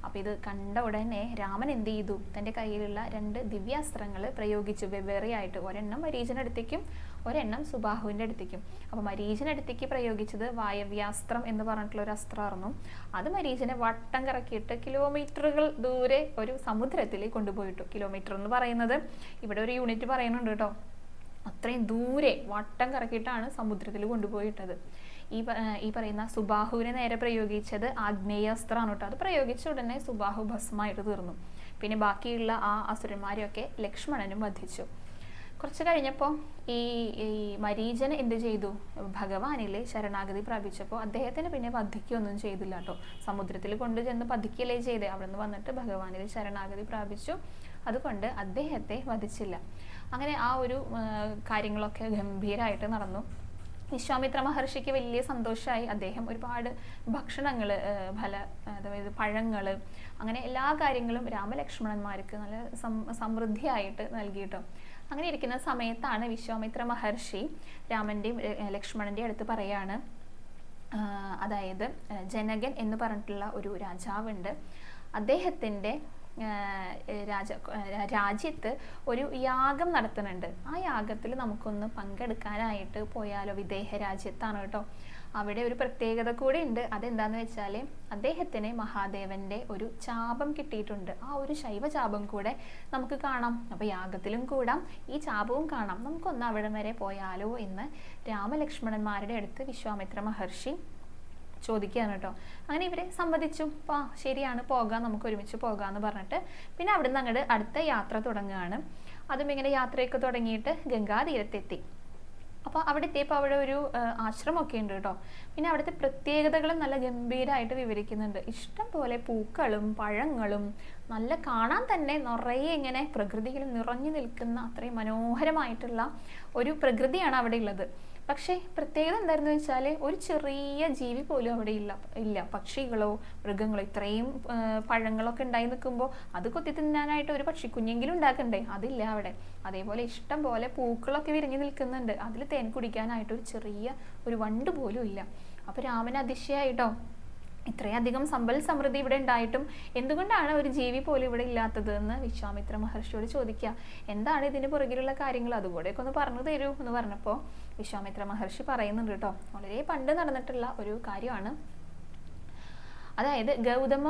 അപ്പൊ ഇത് കണ്ട ഉടനെ രാമൻ എന്ത് ചെയ്തു, തൻ്റെ കയ്യിലുള്ള 2 ദിവ്യാസ്ത്രങ്ങൾ പ്രയോഗിച്ചു വെവ്വേറെയായിട്ട്. ഒരെണ്ണം മരീചനടുത്തേക്കും ഒരെണ്ണം സുബാഹുവിൻ്റെ അടുത്തേക്കും. അപ്പൊ മരീചനടുത്തേക്ക് പ്രയോഗിച്ചത് വായവ്യാസ്ത്രം എന്ന് പറഞ്ഞിട്ടുള്ള ഒരു അസ്ത്രമായിരുന്നു. അത് മരീചനെ വട്ടം കറക്കിയിട്ട് കിലോമീറ്ററുകൾ ദൂരെ ഒരു സമുദ്രത്തിൽ കൊണ്ടുപോയിട്ടു. കിലോമീറ്റർ എന്ന് പറയുന്നത് ഇവിടെ ഒരു യൂണിറ്റ് പറയുന്നുണ്ട് കേട്ടോ. അത്രയും ദൂരെ വട്ടം കറക്കിയിട്ടാണ് സമുദ്രത്തിൽ കൊണ്ടുപോയിട്ടത്. ഈ പറയുന്ന സുബാഹുവിനെ നേരെ പ്രയോഗിച്ചത് ആഗ്നേയാസ്ത്രമാണ് കേട്ടോ. അത് പ്രയോഗിച്ച ഉടനെ സുബാഹു ഭസ്മായിട്ട് തീർന്നു. പിന്നെ ബാക്കിയുള്ള ആ അസുരന്മാരെയൊക്കെ ലക്ഷ്മണനും വധിച്ചു. കുറച്ച് കഴിഞ്ഞപ്പോൾ ഈ മരീചൻ എന്ത് ചെയ്തു, ഭഗവാനിൽ ശരണാഗതി പ്രാപിച്ചപ്പോൾ അദ്ദേഹത്തിന് പിന്നെ വധിക്കുകയൊന്നും ചെയ്തില്ല കേട്ടോ. സമുദ്രത്തിൽ കൊണ്ടുചെന്ന് പതിക്കലേ ചെയ്തേ, അവിടെ നിന്ന് വന്നിട്ട് ഭഗവാനിൽ ശരണാഗതി പ്രാപിച്ചു. അതുകൊണ്ട് അദ്ദേഹത്തെ വധിച്ചില്ല. അങ്ങനെ ആ ഒരു കാര്യങ്ങളൊക്കെ ഗംഭീരമായിട്ട് നടന്നു. വിശ്വാമിത്ര മഹർഷിക്ക് വലിയ സന്തോഷമായി. അദ്ദേഹം ഒരുപാട് ഭക്ഷണങ്ങൾ, അതായത് പഴങ്ങൾ, അങ്ങനെ എല്ലാ കാര്യങ്ങളും രാമലക്ഷ്മണന്മാർക്ക് നല്ല സമൃദ്ധിയായിട്ട് നൽകിയിട്ടോ. അങ്ങനെ ഇരിക്കുന്ന സമയത്താണ് വിശ്വാമിത്ര മഹർഷി രാമൻ്റെയും ലക്ഷ്മണൻ്റെയും അടുത്ത് പറയാണ്, അതായത് ജനകൻ എന്ന് പറഞ്ഞിട്ടുള്ള ഒരു രാജാവുണ്ട്, അദ്ദേഹത്തിൻ്റെ രാജ്യത്ത് ഒരു യാഗം നടത്തുന്നുണ്ട്. ആ യാഗത്തിൽ നമുക്കൊന്ന് പങ്കെടുക്കാനായിട്ട് പോയാലോ? വിദേഹ രാജ്യത്താണ് കേട്ടോ. അവിടെ ഒരു പ്രത്യേകത കൂടെ ഉണ്ട്. അതെന്താന്ന് വെച്ചാൽ അദ്ദേഹത്തിന് മഹാദേവന്റെ ഒരു ചാപം കിട്ടിയിട്ടുണ്ട്. ആ ഒരു ശൈവചാപം കൂടെ നമുക്ക് കാണാം. അപ്പോൾ യാഗത്തിലും കൂടാം, ഈ ചാപവും കാണാം. നമുക്കൊന്ന് അവിടെ വരെ പോയാലോ എന്ന് രാമലക്ഷ്മണന്മാരുടെ അടുത്ത് വിശ്വാമിത്ര മഹർഷി ചോദിക്കുകയാണ് കേട്ടോ. അങ്ങനെ ഇവരെ സമ്മതിച്ചു. ശരിയാണ്, പോകാം, നമുക്ക് ഒരുമിച്ച് പോകാമെന്ന് പറഞ്ഞിട്ട് പിന്നെ അവിടുന്ന് അങ്ങോട്ട് അടുത്ത യാത്ര തുടങ്ങുകയാണ്. അതും ഇങ്ങനെ യാത്രയൊക്കെ തുടങ്ങിയിട്ട് ഗംഗാതീരത്തെത്തി. അപ്പോൾ അവിടെ എത്തിയപ്പോൾ അവിടെ ഒരു ആശ്രമമൊക്കെ ഉണ്ട് കേട്ടോ. പിന്നെ അവിടുത്തെ പ്രത്യേകതകൾ നല്ല ഗംഭീരമായിട്ട് വിവരിക്കുന്നുണ്ട്. ഇഷ്ടം പോലെ പൂക്കളും പഴങ്ങളും നല്ല കാണാൻ തന്നെ നിറയെ ഇങ്ങനെ പ്രകൃതിയിൽ നിറഞ്ഞു നിൽക്കുന്ന അത്രയും മനോഹരമായിട്ടുള്ള ഒരു പ്രകൃതിയാണ് അവിടെ ഉള്ളത്. പക്ഷേ പ്രത്യേകത എന്തായിരുന്നു വെച്ചാൽ ഒരു ചെറിയ ജീവി പോലും അവിടെ ഇല്ല. പക്ഷികളോ മൃഗങ്ങളോ ഇത്രയും പഴങ്ങളൊക്കെ ഉണ്ടായി നിൽക്കുമ്പോൾ അത് കൊത്തി തിന്നാനായിട്ട് ഒരു പക്ഷിക്കുഞ്ഞെങ്കിലും ഉണ്ടാക്കണ്ടേ, അതില്ല അവിടെ. അതേപോലെ ഇഷ്ടം പോലെ പൂക്കളൊക്കെ വിരിഞ്ഞു നിൽക്കുന്നുണ്ട്, അതിൽ തേൻ കുടിക്കാനായിട്ട് ഒരു വണ്ട് പോലും ഇല്ല. അപ്പോൾ രാമന് അതിശയായിട്ടോ, ഇത്രയധികം സമ്പൽ സമൃദ്ധി ഇവിടെ ഉണ്ടായിട്ടും എന്തുകൊണ്ടാണ് ഒരു ജീവി പോലും ഇവിടെ ഇല്ലാത്തത് എന്ന് വിശ്വാമിത്ര മഹർഷിയോട് ചോദിക്കുക. എന്താണ് ഇതിന് പുറകിലുള്ള കാര്യങ്ങൾ, അതുകൂടെയൊക്കെ ഒന്ന് പറഞ്ഞു തരൂ എന്ന് പറഞ്ഞപ്പോൾ വിശ്വാമിത്ര മഹർഷി പറയുന്നുണ്ട് കേട്ടോ. വളരെ പണ്ട് നടന്നിട്ടുള്ള ഒരു കാര്യമാണ്. അതായത് ഗൗതമ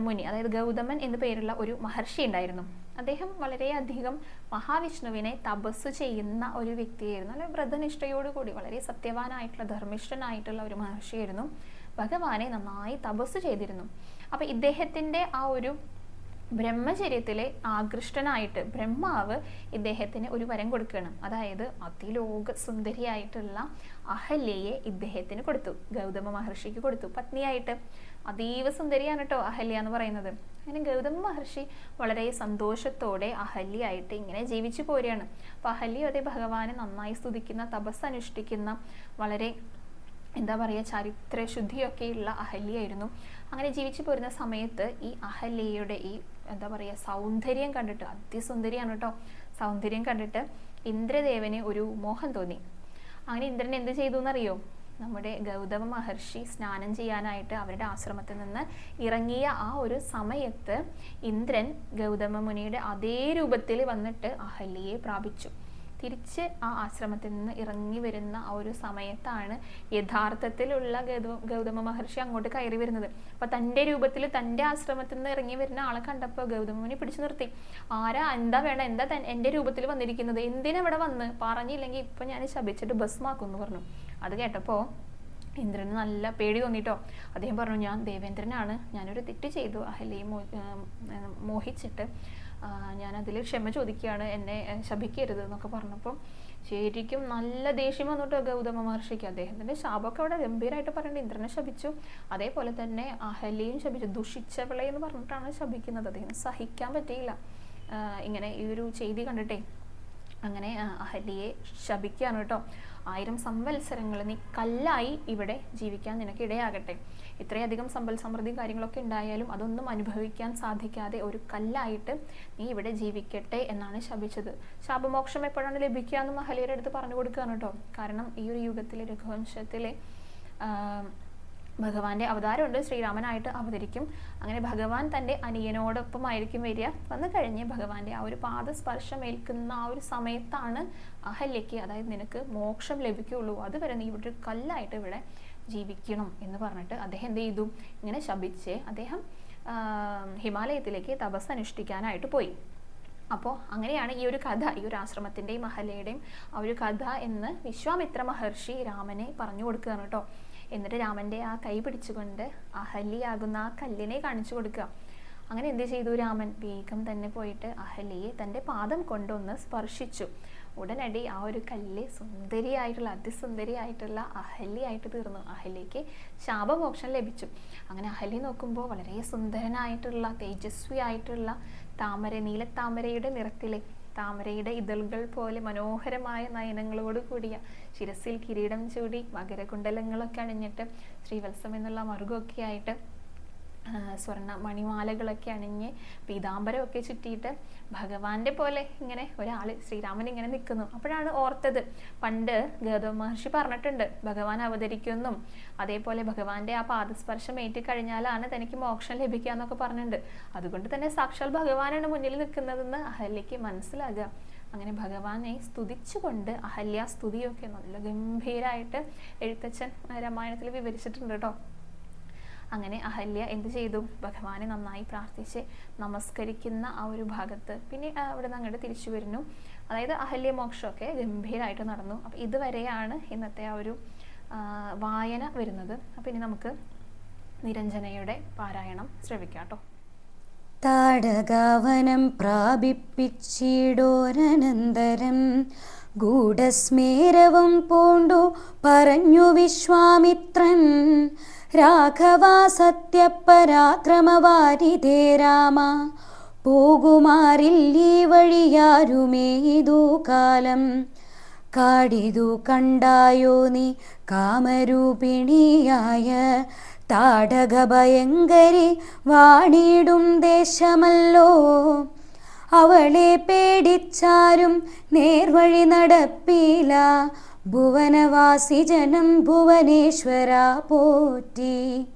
മുനി, അതായത് ഗൗതമൻ എന്നു പേരുള്ള ഒരു മഹർഷി ഉണ്ടായിരുന്നു. അദ്ദേഹം വളരെയധികം മഹാവിഷ്ണുവിനെ തപസ് ചെയ്യുന്ന ഒരു വ്യക്തിയായിരുന്നു. അല്ലെ വ്രതനിഷ്ഠയോടുകൂടി വളരെ സത്യവാനായിട്ടുള്ള ധർമ്മിഷ്ഠനായിട്ടുള്ള ഒരു മഹർഷിയായിരുന്നു. ഭഗവാനെ നന്നായി തപസ് ചെയ്തിരുന്നു. അപ്പൊ ഇദ്ദേഹത്തിന്റെ ആ ഒരു ബ്രഹ്മചര്യത്തിലെ ആകൃഷ്ടനായിട്ട് ബ്രഹ്മാവ് ഇദ്ദേഹത്തിന് ഒരു വരം കൊടുക്കുകയാണ്. അതായത് അതിലോക സുന്ദരിയായിട്ടുള്ള അഹല്യയെ ഇദ്ദേഹത്തിന് കൊടുത്തു, ഗൗതമ മഹർഷിക്ക് കൊടുത്തു പത്നിയായിട്ട്. അതീവ സുന്ദരിയാണ് കേട്ടോ അഹല്യ എന്ന് പറയുന്നത്. അങ്ങനെ ഗൗതമ മഹർഷി വളരെ സന്തോഷത്തോടെ അഹല്യയായിട്ട് ഇങ്ങനെ ജീവിച്ചു പോരുകയാണ്. അപ്പൊ അഹല്യ അതേ ഭഗവാനെ നന്നായി സ്തുതിക്കുന്ന, തപസ് അനുഷ്ഠിക്കുന്ന, വളരെ എന്താ പറയുക ചരിത്ര ശുദ്ധിയൊക്കെയുള്ള അഹല്യയായിരുന്നു. അങ്ങനെ ജീവിച്ചു പോരുന്ന സമയത്ത് ഈ അഹല്യയുടെ ഈ എന്താ പറയുക സൗന്ദര്യം കണ്ടിട്ട്, അതിസുന്ദരിയാണ് കേട്ടോ, സൗന്ദര്യം കണ്ടിട്ട് ഇന്ദ്രദേവന് ഒരു മോഹം തോന്നി. അങ്ങനെ ഇന്ദ്രൻ എന്ത് ചെയ്തു എന്നറിയോ? നമ്മുടെ ഗൗതമ മഹർഷി സ്നാനം ചെയ്യാനായിട്ട് അവരുടെ ആശ്രമത്തിൽ നിന്ന് ഇറങ്ങിയ ആ ഒരു സമയത്ത് ഇന്ദ്രൻ ഗൗതമ മുനിയുടെ അതേ രൂപത്തിൽ വന്നിട്ട് അഹല്യയെ പ്രാപിച്ചു. തിരിച്ച് ആ ആശ്രമത്തിൽ നിന്ന് ഇറങ്ങി വരുന്ന ആ ഒരു സമയത്താണ് യഥാർത്ഥത്തിലുള്ള ഗൗതമ മഹർഷി അങ്ങോട്ട് കയറി വരുന്നത്. അപ്പൊ തൻ്റെ രൂപത്തിൽ തൻ്റെ ആശ്രമത്തിൽ നിന്ന് ഇറങ്ങി വരുന്ന ആളെ കണ്ടപ്പോൾ ഗൗതമ മുനി പിടിച്ചു നിർത്തി. ആരാ, എന്താ വേണം, എന്താ എൻ്റെ രൂപത്തിൽ വന്നിരിക്കുന്നത്, എന്തിനെവിടെ വന്ന്, പറഞ്ഞില്ലെങ്കിൽ ഇപ്പൊ ഞാൻ ശപിച്ചിട്ട് ഭസ്മാക്കും എന്ന് പറഞ്ഞു. അത് കേട്ടപ്പോ ഇന്ദ്രന് നല്ല പേടി തോന്നിട്ടോ. അദ്ദേഹം പറഞ്ഞു, ഞാൻ ദേവേന്ദ്രനാണ്, ഞാനൊരു തെറ്റ് ചെയ്തു, അഹല്യയെ മോഹിച്ചിട്ട് ഞാൻ അതിൽ ക്ഷമ ചോദിക്കുകയാണ്, എന്നെ ശപിക്കരുത് എന്നൊക്കെ പറഞ്ഞപ്പോൾ ശരിക്കും നല്ല ദേഷ്യം വന്നിട്ട് ഗൗതമ മഹർഷിക്ക്. അദ്ദേഹത്തിന്റെ ശാപമൊക്കെ അവിടെ ഗംഭീരമായിട്ട് പറയുന്നത്. ഇന്ദ്രനെ ശപിച്ചു, അതേപോലെ തന്നെ അഹല്യയും ശപിച്ചു. ദുഷിച്ചവളെ എന്ന് പറഞ്ഞിട്ടാണ് ശപിക്കുന്നത്. അദ്ദേഹം സഹിക്കാൻ പറ്റിയില്ല ഇങ്ങനെ ഈ ഒരു ചെയ്തി കണ്ടിട്ടേ. അങ്ങനെ അഹല്യയെ ശപിക്കുകയാണ് കേട്ടോ. 1000 സംവത്സരങ്ങൾ നീ കല്ലായി ഇവിടെ ജീവിക്കാൻ നിനക്ക് ഇടയാകട്ടെ. ഇത്രയധികം സമ്പൽ സമൃദ്ധിയും കാര്യങ്ങളൊക്കെ ഉണ്ടായാലും അതൊന്നും അനുഭവിക്കാൻ സാധിക്കാതെ ഒരു കല്ലായിട്ട് നീ ഇവിടെ ജീവിക്കട്ടെ എന്നാണ് ശപിച്ചത്. ശാപമോക്ഷം എപ്പോഴാണ് ലഭിക്കുക എന്ന് അഹല്യയുടെ അടുത്ത് പറഞ്ഞു കൊടുക്കുകയാണ് കേട്ടോ. കാരണം ഈ ഒരു യുഗത്തിലെ രഘുവംശത്തിലെ ഭഗവാന്റെ അവതാരമുണ്ട്, ശ്രീരാമനായിട്ട് അവതരിക്കും. അങ്ങനെ ഭഗവാൻ തൻ്റെ അനിയനോടൊപ്പം ആയിരിക്കും വരിക. വന്നു കഴിഞ്ഞ് ഭഗവാന്റെ ആ ഒരു പാദസ്പർശം ഏൽക്കുന്ന ആ ഒരു സമയത്താണ് അഹല്യയ്ക്ക്, അതായത് നിനക്ക് മോക്ഷം ലഭിക്കുകയുള്ളൂ, അതുവരെ നീ ഇവിടെ ഒരു കല്ലായിട്ട് ഇവിടെ ജീവിക്കണം എന്ന് പറഞ്ഞിട്ട് അദ്ദേഹം എന്ത് ചെയ്തു? ഇങ്ങനെ ശപിച്ച് അദ്ദേഹം ഹിമാലയത്തിലേക്ക് തപസ് അനുഷ്ഠിക്കാനായിട്ട് പോയി. അപ്പോൾ അങ്ങനെയാണ് ഈ ഒരു കഥ, ഈ ഒരു ആശ്രമത്തിൻ്റെയും അഹല്യയുടെയും ആ ഒരു കഥ എന്ന് വിശ്വാമിത്ര മഹർഷി രാമനെ പറഞ്ഞു കൊടുക്കുകയാണ് കേട്ടോ. എന്നിട്ട് രാമൻ്റെ ആ കൈ പിടിച്ചുകൊണ്ട് അഹല്യയാകുന്ന ആ കല്ലിനെ കാണിച്ചു കൊടുക്കുക. അങ്ങനെ എന്ത് ചെയ്തു? രാമൻ വേഗം തന്നെ പോയിട്ട് അഹല്യയെ തൻ്റെ പാദം കൊണ്ടൊന്ന് സ്പർശിച്ചു. ഉടനടി ആ ഒരു കല്ല് സുന്ദരിയായിട്ടുള്ള, അതിസുന്ദരിയായിട്ടുള്ള അഹല്യയായിട്ട് തീർന്നു. അഹല്യയ്ക്ക് ശാപമോക്ഷം ലഭിച്ചു. അങ്ങനെ അഹല്യ നോക്കുമ്പോൾ വളരെ സുന്ദരനായിട്ടുള്ള, തേജസ്വി ആയിട്ടുള്ള താമര, നീലത്താമരയുടെ നിറത്തിലെ, താമരയുടെ ഇതളുകൾ പോലെ മനോഹരമായ നയനങ്ങളോട് കൂടിയ, ശിരസിൽ കിരീടം ചൂടി മകരകുണ്ടലങ്ങളൊക്കെ അണിഞ്ഞിട്ട്, ശ്രീവത്സം എന്നുള്ള മറുകൊക്കെ ആയിട്ട്, സ്വർണ്ണ മണിമാലകളൊക്കെ അണിഞ്ഞ് പീതാംബരമൊക്കെ ചുറ്റിയിട്ട് ഭഗവാന്റെ പോലെ ഇങ്ങനെ ഒരാൾ ശ്രീരാമൻ ഇങ്ങനെ നിൽക്കുന്നു. അപ്പോഴാണ് ഓർത്തത്, പണ്ട് ഗൗതമ മഹർഷി പറഞ്ഞിട്ടുണ്ട് ഭഗവാൻ അവതരിക്കുമെന്നും, അതേപോലെ ഭഗവാന്റെ ആ പാദസ്പർശം ഏറ്റിക്കഴിഞ്ഞാലാണ് തനിക്ക് മോക്ഷം ലഭിക്കുക എന്നൊക്കെ പറഞ്ഞിട്ടുണ്ട്. അതുകൊണ്ട് തന്നെ സാക്ഷാൽ ഭഗവാനാണ് മുന്നിൽ നിൽക്കുന്നതെന്ന് അഹല്യയ്ക്ക് മനസ്സിലാകുക. അങ്ങനെ ഭഗവാനെ സ്തുതിച്ചുകൊണ്ട് അഹല്യ സ്തുതിയൊക്കെ നല്ല ഗംഭീരമായിട്ട് എഴുത്തച്ഛൻ രാമായണത്തിൽ വിവരിച്ചിട്ടുണ്ട് കേട്ടോ. അങ്ങനെ അഹല്യ എന്ത് ചെയ്തു? ഭഗവാനെ നന്നായി പ്രാർത്ഥിച്ച് നമസ്കരിക്കുന്ന ആ ഒരു ഭാഗത്ത് പിന്നെ അവിടെ നിന്ന് അങ്ങോട്ട് തിരിച്ചു വരുന്നു. അതായത് അഹല്യ മോക്ഷമൊക്കെ ഗംഭീരമായിട്ട് നടന്നു. അപ്പം ഇതുവരെയാണ് ഇന്നത്തെ ആ ഒരു വായന വരുന്നത്. അപ്പം ഇനി നമുക്ക് നിരഞ്ജനയുടെ പാരായണം ശ്രവിക്കാം കേട്ടോ. താടകാവനം പ്രാപിപ്പിച്ചിടോരനന്തരം ഗൂഢസ്മേരവും പൂണ്ടു പറഞ്ഞു വിശ്വാമിത്രൻ, രാഘവാ സത്യപരാക്രമവാരിധേ രാമ, പോകുമാറില്ലീ വഴിയാരുമേതു കാലം. കാടിതു കണ്ടായോ നീ കാമരൂപിണിയായ താടകഭയങ്കരി വാണിടും ദേശമല്ലോ. അവളെ പേടിച്ചാരും നേർവഴി നടപ്പില, ഭുവനവാസി ജനം ഭുവനേശ്വര പോറ്റി.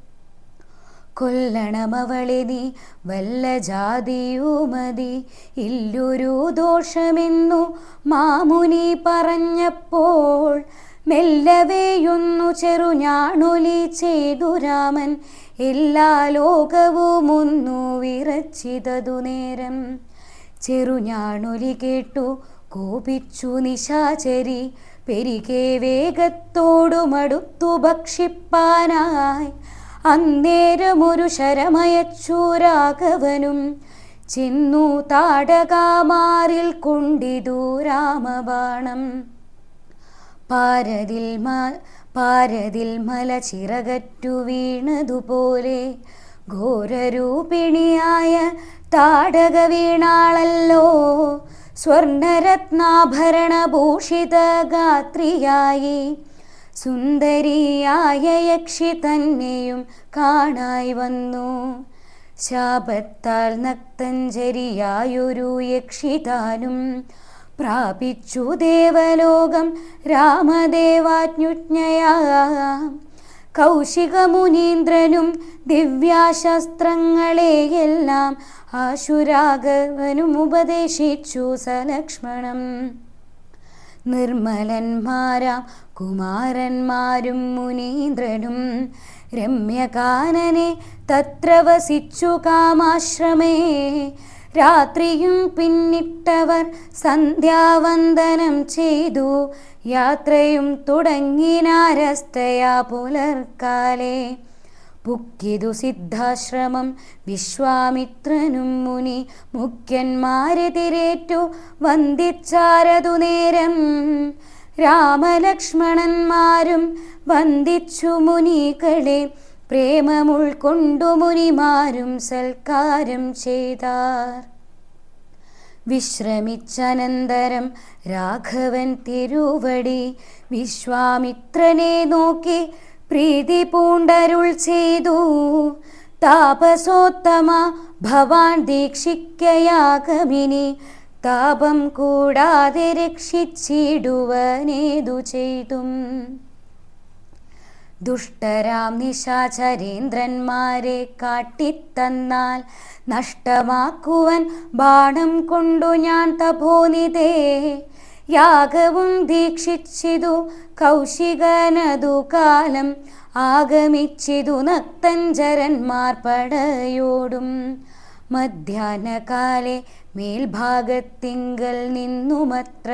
കൊല്ലണമവളെ നീ വല്ല ജാതിയുമതി ഇല്ലൊരു ദോഷമെന്നു മാമുനി പറഞ്ഞപ്പോൾ, മെല്ലവേയൊന്നു ചെറുഞാണൊലി ചെയ്തു രാമൻ, എല്ലാ ലോകവും ഒന്നു വിറച്ചിതതു നേരം. ചെറുഞാണൊലി കേട്ടു കോപിച്ചു നിശാചരി, പെരികെ വേഗത്തോടു മടുത്തു ഭക്ഷിപ്പാനായി. അന്നേരമൊരു ശരമയച്ചു രാഘവനും, ചെന്നു താടകാമാറിൽ കൊണ്ടിതു രാമബാണം. പാരതിൽ മല ചിറകറ്റു വീണതുപോലെ, ഘോരരൂപിണിയായ താടക വീണാളല്ലോ. സ്വർണരത്നാഭരണഭൂഷിത ഗാത്രിയായി, സുന്ദരിയായ യക്ഷി തന്നെയും കാണായി വന്നു. ശാപത്താൽ നക്തഞ്ചരിയായൊരു യക്ഷിതാനും, പ്രാപിച്ചു ദേവലോകം രാമദേവാജ്ഞയാ. കൗശികമുനീന്ദ്രനും ദിവ്യാശസ്ത്രങ്ങളെയെല്ലാം ആശുരാഘവനും ഉപദേശിച്ചു സലക്ഷ്മണം. നിർമ്മലന്മാരാം കുമാരന്മാരും മുനീന്ദ്രനും രമ്യകാനനെ തത്ര വസിച്ചു കാമാശ്രമേ. രാത്രിയും പിന്നിട്ടവർ സന്ധ്യാവന്ദനം ചെയ്തു, യാത്രയും തുടങ്ങിനാരസ്തയാ പുലർക്കാലേ. പുക്കിതു സിദ്ധാശ്രമം വിശ്വാമിത്രനും മുനി മുഖ്യന്മാരെ തിരേറ്റു വന്ദിച്ചാരതു നേരം. രാമലക്ഷ്മണന്മാരും വന്ദിച്ചു മുനികളെ, പ്രേമമുൾക്കൊണ്ടു മുനിമാരും സൽക്കാരം ചെയ്താർ. വിശ്രമിച്ചനന്തരം രാഘവൻ തിരുവടി വിശ്വാമിത്രനെ നോക്കി പ്രീതി പൂണ്ടരുൾ ചെയ്തു. താപസോത്തമ ഭവാൻ ദീക്ഷിക്കയാഗമിനി, താപം കൂടാതെ രക്ഷിച്ചിടുവനേതു ചെയ്തും. ദുഷ്ടരാം നിശാചരേന്ദ്രന്മാരെ കാട്ടിത്തന്നാൽ, നഷ്ടമാക്കുവൻ ബാണം കൊണ്ടു ഞാൻ തപോനിതേ. യാഗവും ദീക്ഷിച്ചിതു കൗശികനതു കാലം, ആഗമിച്ചിതു നക്തഞ്ചരന്മാർ പടയോടും. മധ്യാഹ്നകാലെ മേൽഭാഗത്തിങ്കൽ നിന്നുമത്ര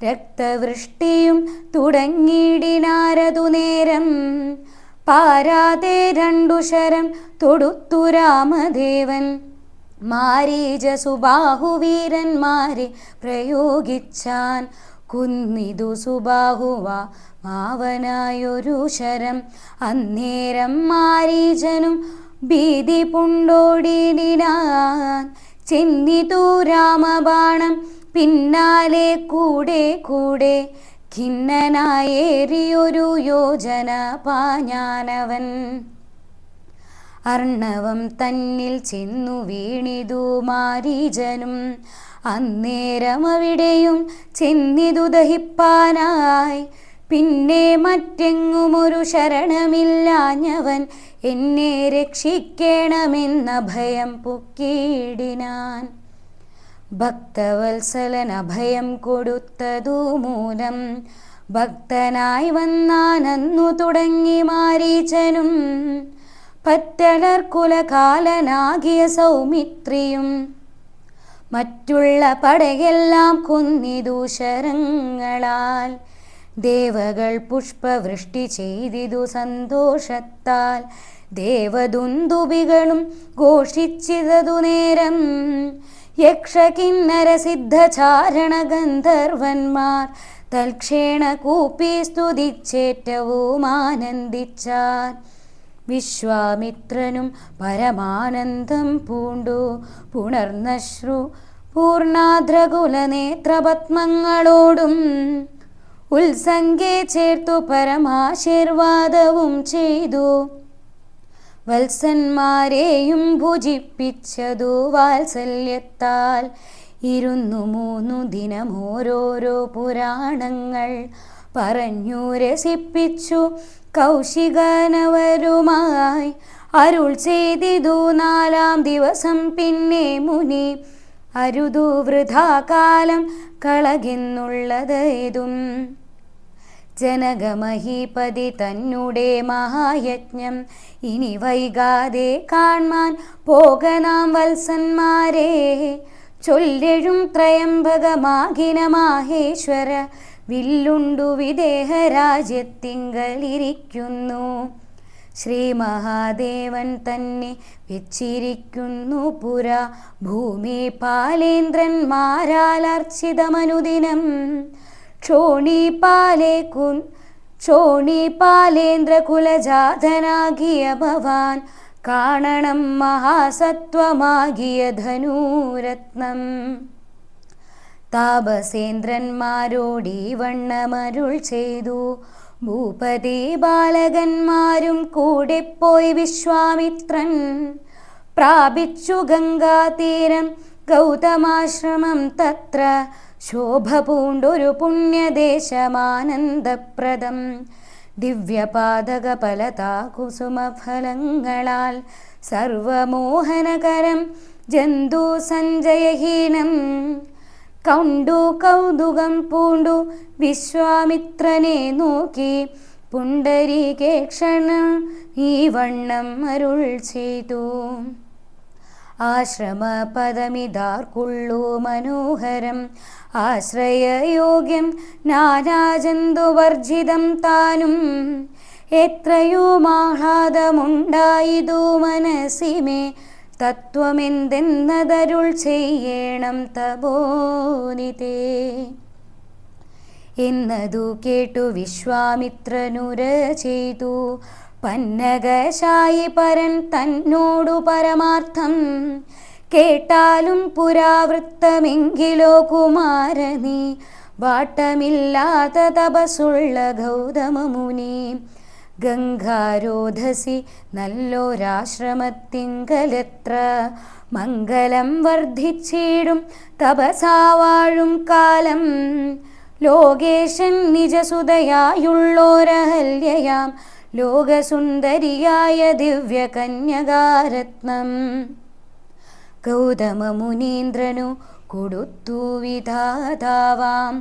രക്തവൃഷ്ടിയും തുടങ്ങിയിടിനാരതു നേരം. പാരാതെ രണ്ടു ശരം തൊടുത്തു രാമദേവൻ, മാരീചസുബാഹുവീരന്മാരെ പ്രയോഗിച്ചാൻ. കുന്നിതു സുബാഹുവാ മാവനായൊരു ശരം, അന്നേരം മാരീചനും ഭീതി പുണ്ടോടിനാൻ. ചെന്നിതു രാമബാണം പിന്നാലെ കൂടെ കൂടെ, ഖിന്നനായേറിയൊരു യോജന പാഞ്ഞാനവൻ. അർണവം തന്നിൽ ചെന്നു വീണിതു മാരീചനും, അന്നേരം അവിടെയും ചെന്നിതു ദഹിപ്പാനായി. പിന്നെ മറ്റെങ്ങുമൊരു ശരണമില്ലാഞ്ഞവൻ, എന്നെ രക്ഷിക്കണമെന്ന ഭയം പൊക്കിയിടിനാൻ. ഭക്തവത്സലൻ അഭയം കൊടുത്തതു മൂലം, ഭക്തനായി വന്നാനന്നു തുടങ്ങി മാരീചനും. പറ്റലർ കുലകാലനാകിയ സൗമിത്രിയും, മറ്റുള്ള പടയെല്ലാം കൊന്നിതു ശരങ്ങളാൽ. ദേവകൾ പുഷ്പവൃഷ്ടി ചെയ്തിതു സന്തോഷത്താൽ, ദേവദുന്ദുബികളും ഘോഷിച്ചിതതു നേരം. യക്ഷകിന്നര സിദ്ധചാരണ ഗന്ധർവന്മാർ തൽക്ഷേണ കൂപ്പി സ്തുതിച്ചേറ്റവും ആനന്ദിച്ചാർ. വിശ്വാമിത്രനും പരമാനന്ദം പൂണ്ടു പുണർന്നശ്രു പൂർണാദ്രകുല നേത്രപത്മങ്ങളോടും ഉത്സംഗേ ചേർത്തു പരമാശീർവാദവും ചെയ്തു. വത്സന്മാരെയും ഭുജിപ്പിച്ചതു വാത്സല്യത്താൽ. 2-3 ദിനം ഓരോരോ പുരാണങ്ങൾ പറഞ്ഞു രസിപ്പിച്ചു കൗശികനവരുമായി. അരുൾ ചെയ്തിതു 4-ാം ദിവസം പിന്നെ മുനി, അരുതു വൃഥാകാലം കളകെന്നുള്ളതേതും. ജനകമഹീപതി തന്നെ മഹായജ്ഞം ഇനി വൈകാതെ കാൺമാൻ പോകനാം വത്സന്മാരെ. ചൊല്ലെഴും ത്രയംബകമാകിന മാഹേശ്വര വില്ലുണ്ടു വിദേഹരാജ്യത്തിങ്കലിരിക്കുന്നു. ശ്രീ മഹാദേവൻ തന്നെ വെച്ചിരിക്കുന്നു പുരാ ഭൂമി പാലേന്ദ്രന്മാരാൽ അർച്ചിതമനുദിനം. ക്ഷോണീപാലേന്ദ്ര കുലജാതനാകിയ ഭവാൻ കാണണം മഹാസത്വമാകിയ ധനൂരത്നം. താപസേന്ദ്രന്മാരോടീ വണ്ണമരുൾ ചെയ്തു ഭൂപതി ബാലകന്മാരും കൂടെ പോയി വിശ്വാമിത്രൻ. പ്രാപിച്ചു ഗംഗാതീരം ഗൗതമാശ്രമം തത്ര ശോഭ പൂണ്ടൊരു പുണ്യദേശമാനന്ദപ്രദം. ദിവ്യപാതക ഫലതാ കുസുമഫലങ്ങളാൽ സർവമോഹനകരം ജന്തു സഞ്ജയഹീനം. കൗണ്ടു കൗതുകം പൂണ്ടു വിശ്വാമിത്രനെ നോക്കി പുണ്ടരീകേക്ഷണ ഈ വണ്ണം അരുൾ ചെയ്തു. ആശ്രമപദമിതാർക്കുള്ളു മനോഹരം ആശ്രയയോഗ്യം നാനാജന്തുവർജിതം താനും. എത്രയും ആഹ്ലാദമുണ്ടായിതു മനസ്സിമേ തത്വമെന്തെന്നതരുൾ ചെയ്യണം തപോനിതേ. എന്നതു കേട്ടു വിശ്വാമിത്രനുര ചെയ്തു പന്നകശായി പരൻ തന്നോടു പരമാർത്ഥം. കേട്ടാലും പുരാവൃത്തമെങ്കിലോ കുമാരനീ വാട്ടമില്ലാത്ത തപസുള്ള ഗൗതമമുനി. ഗംഗാരോധസി നല്ലൊരാശ്രമത്തിങ്കലെത്ര മംഗലം വർദ്ധിച്ചിടും തപസാവാഴും കാലം. ലോകേശൻ നിജസുതയായുള്ളോരഹല്യയാം ലോകസുന്ദരിയായ ദിവ്യകന്യകാരത്നം. ഗൗതമമുനീന്ദ്രനു കൊടുത്തു വിധാതാവാം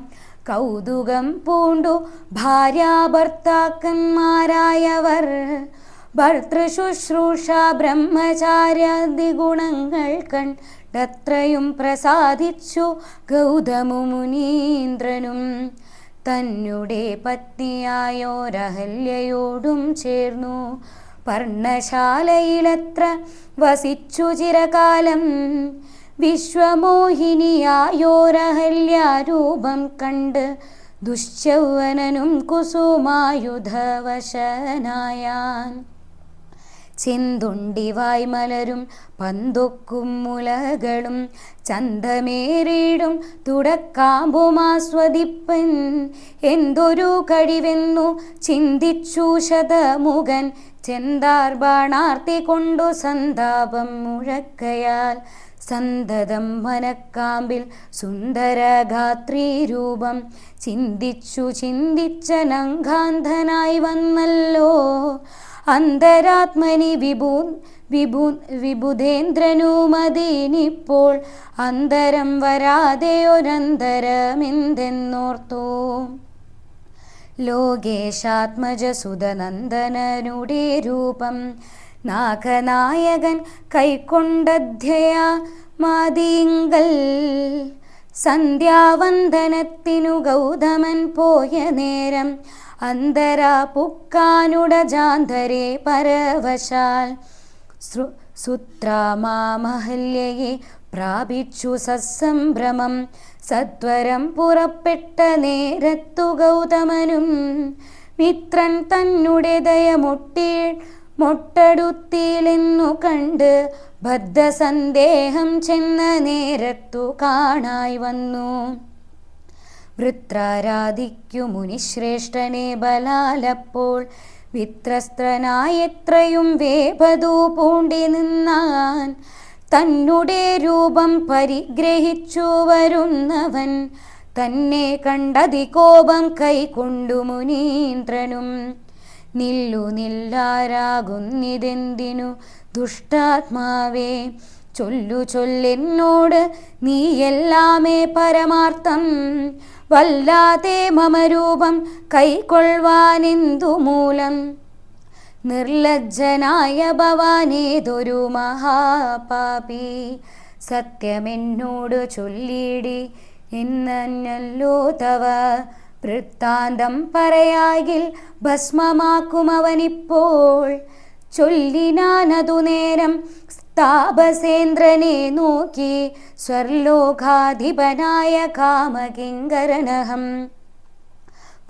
കൗതുകം പൂണ്ടു ഭാര്യാഭർത്താക്കന്മാരായവർ. ഭർതൃശുശ്രൂഷ ബ്രഹ്മചാര്യാദി ഗുണങ്ങൾ കണ്ടത്രയും പ്രസാദിച്ചു ഗൗതമമുനീന്ദ്രനും. തന്നെ പത്നിയായോരഹല്യയോടും ചേർന്നു പർണശാലയിലത്ര വസിച്ചു ചിരകാലം. വിശ്വമോഹിനിയായോരഹല്യാരൂപം കണ്ട് ദുശ്ചൗവനനും കുസുമായുധവശനായാൻ. ചെന്തുണ്ടിവായ് മലരും പന്തൊക്കും മുലകളും ചന്തമേറിടും തുടക്കാമ്പുമാസ്വദിപ്പൻ. എന്തൊരു കഴിവെന്നു ചിന്തിച്ചു ശതമുഖൻ ചെന്താർ ബാണാർത്തി കൊണ്ടു സന്താപം മുഴക്കയാൽ. സന്തതം മനക്കാമ്പിൽ സുന്ദരഗാത്രീരൂപം ചിന്തിച്ചു ചിന്തിച്ചനങ്കാന്ധനായി വന്നല്ലോ. അന്തരാത്മനി വിബുധേന്ദ്രനുമതിനിപ്പോൾ അന്തരം വരാതെയൊരന്തരമെന്തെന്നോർത്തു. ലോകേശാത്മജസുതനന്ദനനുടെ രൂപം നാഗനായകൻ കൈക്കൊണ്ടധ്യയാ മാതിങ്കൽ. സന്ധ്യാവന്ദനത്തിനു ഗൗതമൻ പോയ നേരം അന്തരാ പുക്കാനുടജാന്തരെ പരവശാൽ. സുത്രാമാമഹല്യയെ പ്രാപിച്ചു സത്സംഭ്രമം. സത്വരം പുറപ്പെട്ട നേരത്തു ഗൗതമനും മിത്രൻ തന്നെ മൊട്ടടുത്തിലെന്നു കണ്ട് ബദ്ധസന്ദേഹം ചെന്ന നേരത്തു കാണായി വന്നു. വൃത്രാരാധിക്കു മുനിശ്രേഷ്ഠനെ ബലാലപ്പോൾ വിത്രസ്ത്രനായെത്രയും വേപതു പൂണ്ടി നിന്നാൻ. തന്നെ രൂപം പരിഗ്രഹിച്ചു വരുന്നവൻ തന്നെ കണ്ടതികോപം കൈക്കൊണ്ടു മുനീന്ദ്രനും. നില്ലാരാകുന്നിതെന്തിനു ദുഷ്ടാത്മാവേ, ചൊല്ലെന്നോട് നീയെല്ലാമേ പരമാർത്ഥം. വല്ലാതെ മമരൂപം കൈക്കൊള്ളുവാനെന്തു മൂലം. നിർലജ്ജനായ ഭവാനേതൊരു മഹാപാപി. സത്യമെന്നോട് ചൊല്ലിയിടി എന്നല്ലോ തവ. വൃത്താന്തം പറയാകിൽ ഭസ്മമാക്കുമവനിപ്പോൾ. ചൊല്ലിനാനതു നേരം താപസേന്ദ്രനെ നോക്കി സ്വർലോകാധിപനായ കാമകിങ്കരനഹം.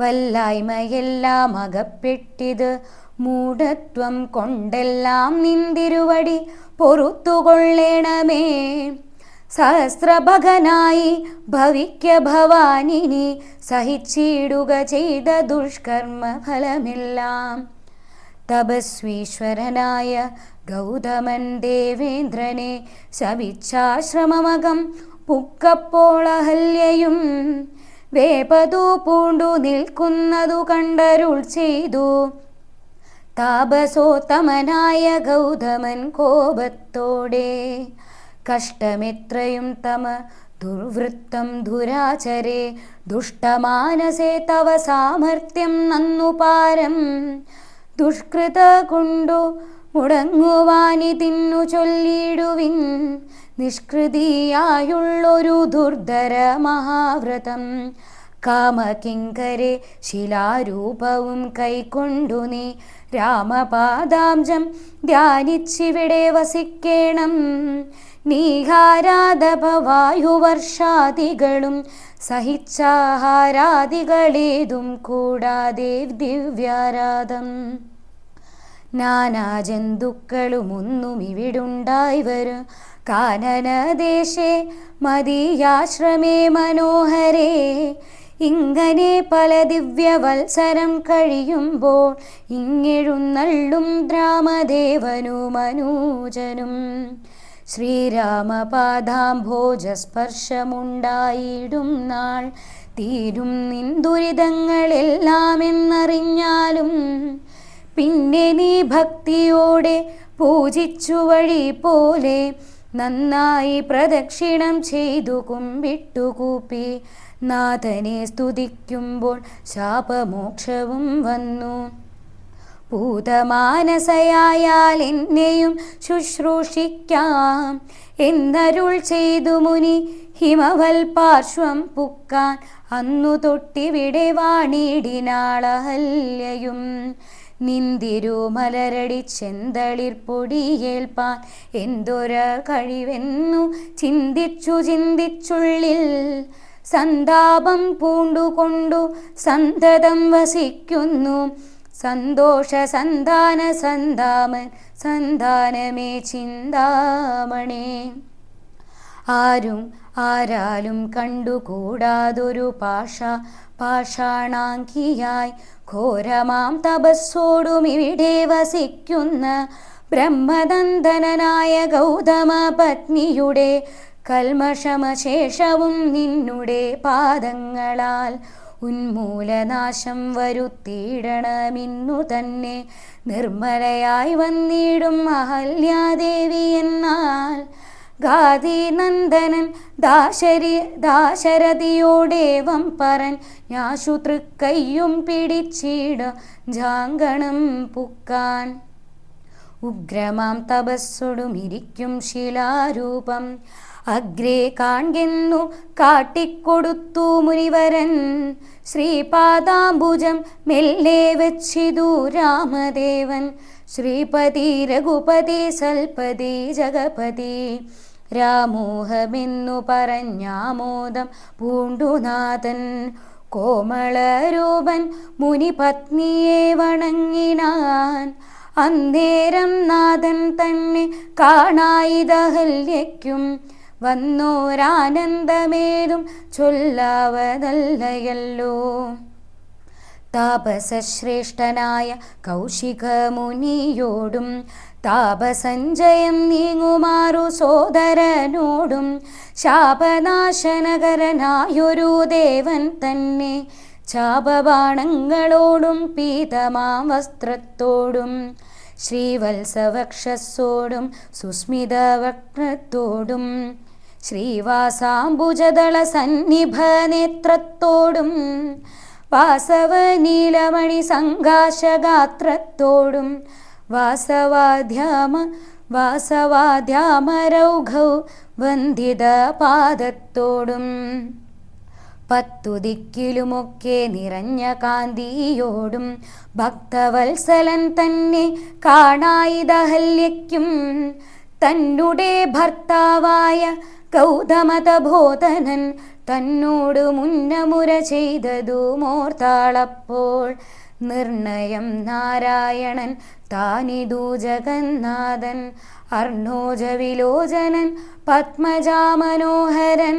വല്ലായ്മയെല്ലാം അകപ്പെട്ടിത് മൂഢത്വം കൊണ്ടെല്ലാം നിന്തിരുവടി പൊറുത്തുകൊള്ളേണമേ. സഹസ്രഭഗനായി ഭവിക്ക ഭവാനിനി സഹിച്ചിടുക ചെയ്ത ദുഷ്കർമ്മ ഫലമെല്ലാം. തപസ്വീശ്വരനായ ഗൗതമൻ ദേവേന്ദ്രനെ ശപിച്ചാശ്രമമകം പുക്കപ്പോൾ അഹല്യയും വേപതു പൂണ്ടു നിൽക്കുന്നതു കണ്ടരുൾ ചെയ്തു. താപസോത്തമനായ ഗൗതമൻ കോപത്തോടെ കഷ്ടമെത്രയും തമ ദുർവൃത്തം ദുരാചരേ. ദുഷ്ടമാനസേ തവ സാമർത്ഥ്യം നന്നു പാരം. ദുഷ്കൃത കൊണ്ടു മുടങ്ങുവാനിതിന്നു ചൊല്ലിടുവിൻ. നിഷ്കൃതിയായുള്ളൊരു ദുർധര മഹാവ്രതം. കാമകിങ്കരെ ശിലാരൂപവും കൈക്കൊണ്ടു നീ രാമപാദാംജം ധ്യാനിച്ചിവിടെ വസിക്കേണം. നീഹാരാധപവായുവർഷാദികളും സഹിച്ചാഹാരാദികളേതും കൂടാതെ ദിവ്യാരാധം. നാനാജന്തുക്കളുമൊന്നും ഇവിടുണ്ടായി വരും. കാനനദേശേ മദീയാശ്രമേ മനോഹരേ. ഇങ്ങനെ പല ദിവ്യവത്സരം കഴിയുമ്പോൾ ഇങ്ങെഴുന്നള്ളും രാമദേവനും മനൂജനും. ശ്രീരാമപാദാംഭോജസ്പർശമുണ്ടായിടും നാൾ തീരും നിൻ ദുരിതങ്ങളെല്ലാം എന്നറിഞ്ഞാലും. പിന്നെ നീ ഭക്തിയോടെ പൂജിച്ചു വഴി പോലെ നന്നായി പ്രദക്ഷിണം ചെയ്തു കുമ്പിട്ടുകൂപ്പി നാഥനെ സ്തുതിക്കുമ്പോൾ ശാപമോക്ഷവും വന്നു. പൂതമാനസയായാൽ എന്നെയും ശുശ്രൂഷിക്കാം എന്നരുൾ ചെയ്തു മുനി ഹിമവൽ പാർശ്വം പുക്കാൻ. അന്നു തൊട്ടിവിടെ വാണിടിനാളഹല്യയും. നിന്തിരുമലരടി ചെന്തളിർ പൊടിയേൽപ്പാൻ എന്തൊര കഴിവെന്നു ചിന്തിച്ചുള്ളിൽ. സന്താപം പൂണ്ടുകൊണ്ടു സന്തതം വസിക്കുന്നു. സന്തോഷ സന്താനമേ ചിന്താമണേ. ആരാലും കണ്ടുകൂടാതൊരു പാഷാണാങ്കിയായി ഘോരമാം തപസ്സോടും ഇവിടെ വസിക്കുന്ന ബ്രഹ്മനന്ദനായ ഗൗതമ പത്നിയുടെ കൽമഷമശേഷവും നിന്നുടെ പാദങ്ങളാൽ ഉന്മൂലനാശം വരുത്തിയിടണമിന്നു തന്നെ. നിർമ്മലയായി വന്നിടും അഹല്യാദേവി എന്നാൽ ഗാധിനന്ദനൻ ദാശരഥിയോടേവം പറൻ. ഞാശു തൃക്കയ്യും പിടിച്ചിട ജാങ്കണം പുക്കാൻ. ഉഗ്രമാം തപസ്സൊടുമിരിക്കും ശിലാരൂപം അഗ്രേ കാൺകെന്നു കാട്ടിക്കൊടുത്തു മുനിവരൻ. ശ്രീപാദാംബുജം മെല്ലെ വെച്ചിതു രാമദേവൻ. ശ്രീപതി രഘുപതി സൽപതി ജഗപതി രാമോഹമെന്നു പറഞ്ഞാമോദം പൂണ്ടുനാഥൻ. കോമളരൂപൻ മുനിപത്നിയെ വണങ്ങിനാൻ. അന്നേരം നാഥൻ തന്നെ കാണായിതഹല്യയ്ക്കും വന്നോരാനന്ദമേതും ചൊല്ലാവതല്ലയല്ലോ. താപസശ്രേഷ്ഠനായ കൗശികമുനിയോടും താപസഞ്ജയം നീങ്ങുമാറു സോദരനോടും ശാപനാശനകരനായൊരു ദേവൻ തന്നെ ചാപബാണങ്ങളോടും പീതമാം വസ്ത്രത്തോടും ശ്രീവത്സവക്ഷസ്സോടും സുസ്മിതവക്രത്തോടും ശ്രീവാസാംബുജദള സന്നിഭ നേത്രത്തോടും വാസവനീലമണി സംഘാശഗാത്രത്തോടും വാസവാദ്യാമരൗഘൗ വന്ദിത പാദത്തോടും പത്തുദിക്കിലുമൊക്കെ നിറഞ്ഞ കാന്തിയോടും ഭക്തവത്സലൻ തന്നെ കാണായിതഹല്യയ്ക്കും തന്നുടെ ഭർത്താവായ ഗൗതമതബോധനൻ തന്നോട് മുന്നമുര ചെയ്തതു മോർത്താളപ്പോൾ നിർണയം നാരായണൻ താനിതു ജഗന്നാഥൻ അർണോജവിലോചനൻ പത്മജാമനോഹരൻ.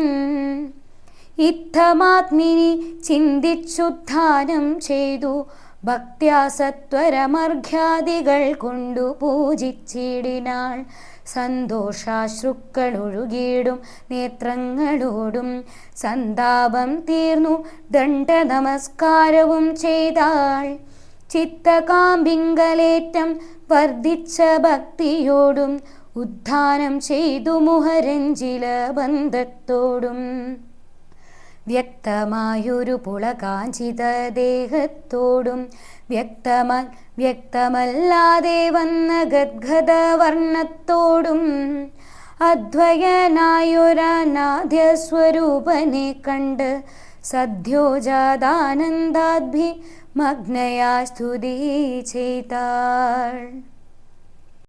ഇത്തമാത്മിനി ചിന്തിച്ചുദ്ധാനം ചെയ്തു ഭക്ത്യാ സത്വരമർഘ്യാദികൾ കൊണ്ടു പൂജിച്ചിടിനാൾ. സന്തോഷാശ്രുക്കളൊഴുകിയിടും നേത്രങ്ങളോടും സന്താപം തീർന്നു ദണ്ഡ നമസ്കാരവും ചെയ്താൾ. ചിത്തകാമ്പിങ്കലേറ്റം വർദ്ധിച്ച ഭക്തിയോടും ഉദ്ധാനം ചെയ്തു മുഹരഞ്ജില ബന്ധത്തോടും വ്യക്തമായൊരു പുളകാഞ്ചിത ദേഹത്തോടും വ്യക്തമല്ലാതെ വന്ന ഗദ്ഗദവർണ്ണത്തോടും അദ്വയനായൊരനാദ്യസ്വരൂപനെ കണ്ട് സദ്യോജാതാനന്ദാദ്ഭി മഗ്നയാ സ്തുതി ചെയ്താൾ.